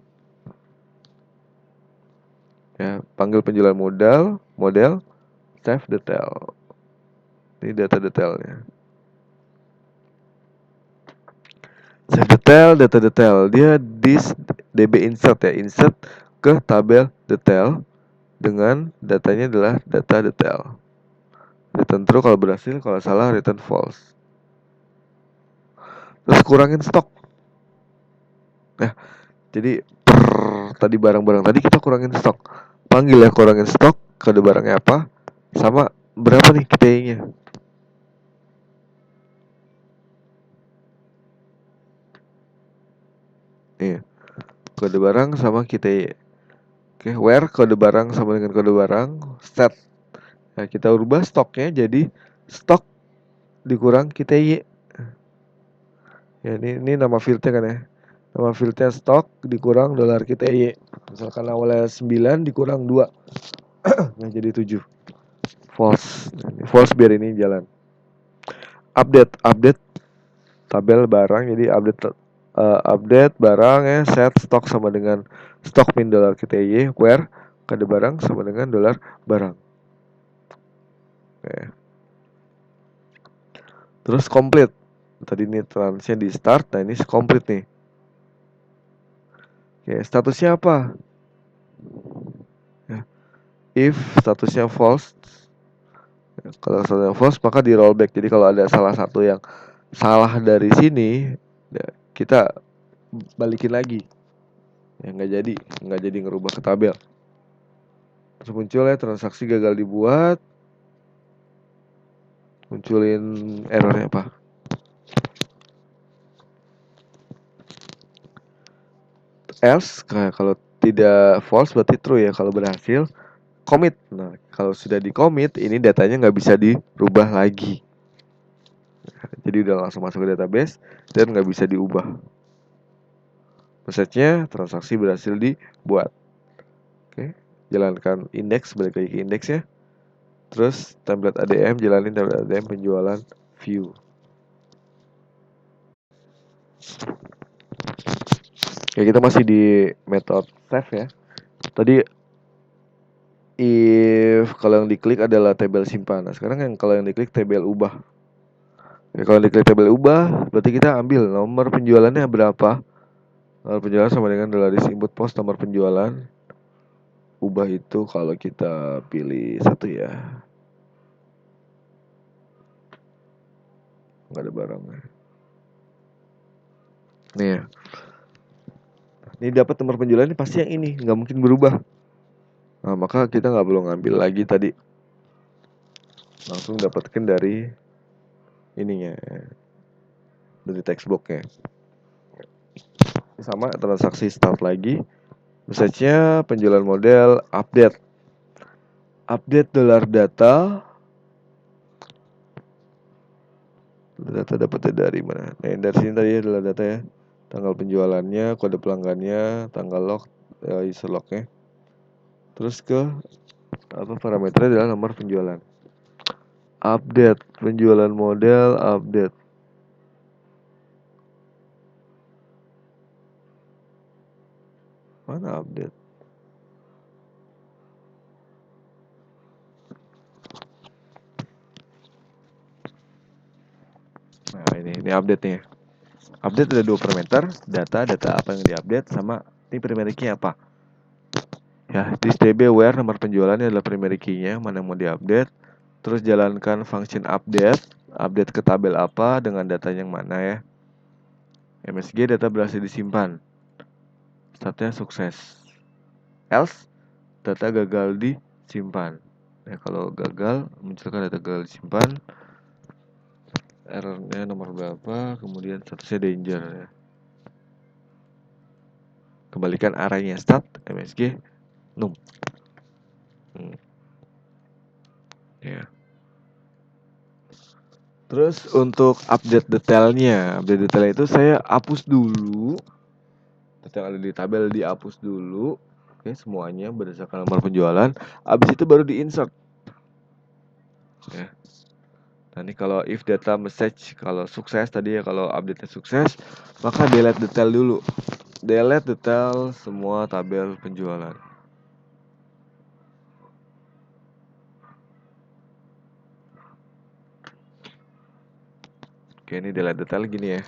ya, panggil penjualan model save detail. Ini data detailnya. Save detail, data detail, dia this db insert ya, insert ke tabel detail dengan datanya adalah data detail. Return true kalau berhasil, kalau salah return false. Terus kurangin stok. Nah, jadi tadi barang-barang tadi kita kurangin stok. Panggil ya kurangin stok, kode barangnya apa, sama berapa nih KTI-nya. Nih, kode barang sama KTI. Oke, where kode barang sama dengan kode barang, set. Nah, kita ubah stoknya jadi stok dikurang KTI. Ya ini nama fieldnya kan ya. Nama fieldnya stok dikurang dolar kita Y. Misalkan awalnya 9 dikurang 2. Nah jadi 7. False. False biar ini jalan. Update tabel barang, jadi update barang ya, set stok sama dengan stok min dolar kita Y, where kode barang sama dengan dolar barang. Oke. Terus complete. Tadi ini transnya di start, nah ini complete nih. Oke, statusnya apa? Ya. If statusnya false, kalau statusnya false maka di rollback. Jadi kalau ada salah satu yang salah dari sini, ya, kita balikin lagi. Ya nggak jadi ngerubah ke tabel. Terus muncul ya transaksi gagal dibuat, munculin errornya apa? Else, kalau tidak false berarti true ya. Kalau berhasil commit. Nah kalau sudah di commit ini datanya nggak bisa dirubah lagi. Jadi udah langsung masuk ke database dan nggak bisa diubah. Message-nya transaksi berhasil dibuat. Oke, jalankan indeks, balik lagi ke indeks ya. Terus template ADM, jalanin template ADM penjualan view. Ya kita masih di method save ya. Tadi if kalau yang diklik adalah tabel simpan. Nah sekarang kalau yang diklik tabel ubah. Ya, kalau diklik tabel ubah, berarti kita ambil nomor penjualannya berapa. Nomor penjualan sama dengan $is input post nomor penjualan. Ubah itu kalau kita pilih 1 ya. Nggak ada barangnya. Nih ya. Ini dapat nomor penjualan ini pasti yang ini, nggak mungkin berubah. Nah maka kita nggak perlu ngambil lagi tadi. Langsung dapatkan dari ininya, dari textbooknya. Sama transaksi start lagi. Message-nya penjualan model update dolar data dapatnya dari mana? Nah dari sini tadi adalah data ya, tanggal penjualannya, kode pelanggannya, tanggal log, user lognya. Terus ke apa, parameternya adalah nomor penjualan. Update penjualan model update. Mana update? Nah ini update-nya. Update ada 2 parameter, data apa yang diupdate, sama ini primary key apa. Ya, this DB where nomor penjualannya adalah primary key-nya, mana yang mau diupdate. Terus jalankan function update ke tabel apa dengan datanya yang mana ya. MSG data berhasil disimpan. Startnya sukses. Else data gagal disimpan. Ya, kalau gagal munculkan data gagal disimpan. Errornya nomor berapa, kemudian statusnya danger ya. Kembalikan arraynya start MSG num. Ya. Terus untuk update detailnya itu saya hapus dulu. Detail ada di tabel dihapus dulu. Oke, semuanya berdasarkan nomor penjualan. Habis itu baru di-insert. Ya. Nah ini kalau if data message kalau sukses tadi ya, kalau update-nya sukses, maka delete detail dulu. Delete detail semua tabel penjualan. Oke, ini delete detail gini ya.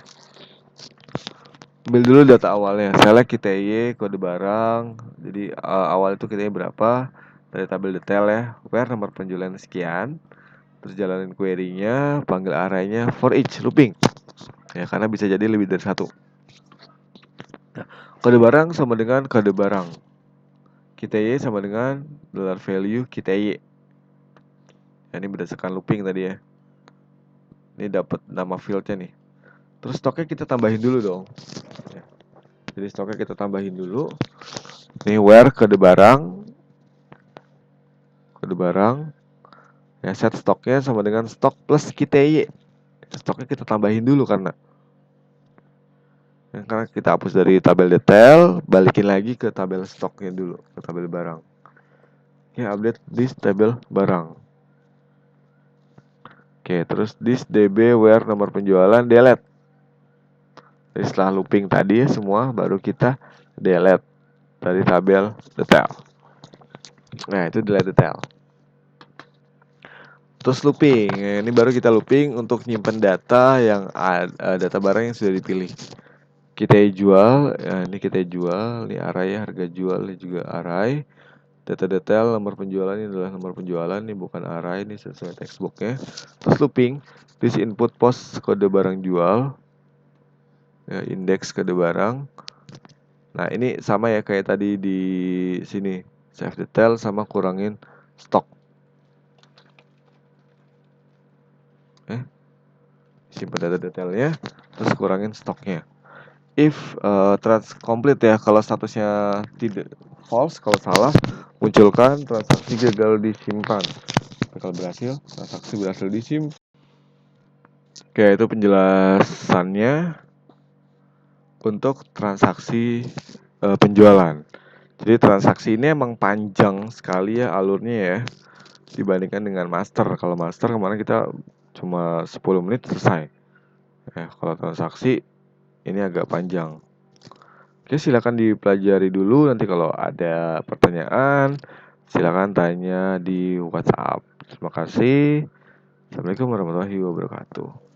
Ambil dulu data awalnya, select QTY, kode barang. Jadi awal itu QTY berapa, dari tabel detail ya, where nomor penjualan sekian. Terus jalanin query-nya, panggil arraynya for each looping. Ya, karena bisa jadi lebih dari 1. Nah, kode barang sama dengan kode barang. QTY sama dengan $value QTY. Ya, ini berdasarkan looping tadi ya. Ini dapat nama fieldnya nih. Terus stoknya kita tambahin dulu dong. Ya. Jadi stoknya kita tambahin dulu. Ini where kode barang. Ya, set stoknya sama dengan stok plus QTY. Stoknya kita tambahin dulu karena Karena kita hapus dari tabel detail, balikin lagi ke tabel stoknya dulu, ke tabel barang. Ya, update this tabel barang. Oke, terus this DB where nomor penjualan delete. Jadi setelah looping tadi semua, baru kita delete dari tabel detail. Nah, itu delete detail. Terus looping, ini baru kita looping untuk nyimpen data yang data barang yang sudah dipilih. Kita jual, ya ini kita jual, ini array harga jual, ini juga array. Data detail nomor penjualan ini adalah nomor penjualan, ini bukan array, ini sesuai textbooknya. Terus looping, this input post kode barang jual, ya, indeks kode barang. Nah ini sama ya kayak tadi di sini, save detail sama kurangin stok. Simpan data detailnya, terus kurangin stoknya. If complete ya, kalau statusnya tidak false, kalau salah munculkan transaksi gagal disimpan. Kalau berhasil, transaksi berhasil disimpan. Oke, itu penjelasannya untuk transaksi penjualan. Jadi transaksi ini emang panjang sekali ya alurnya ya, dibandingkan dengan master. Kalau master kemarin kita cuma 10 menit selesai. Kalau transaksi ini agak panjang. Oke, silakan dipelajari dulu. Nanti kalau ada pertanyaan, silakan tanya di WhatsApp. Terima kasih. Assalamualaikum warahmatullahi wabarakatuh.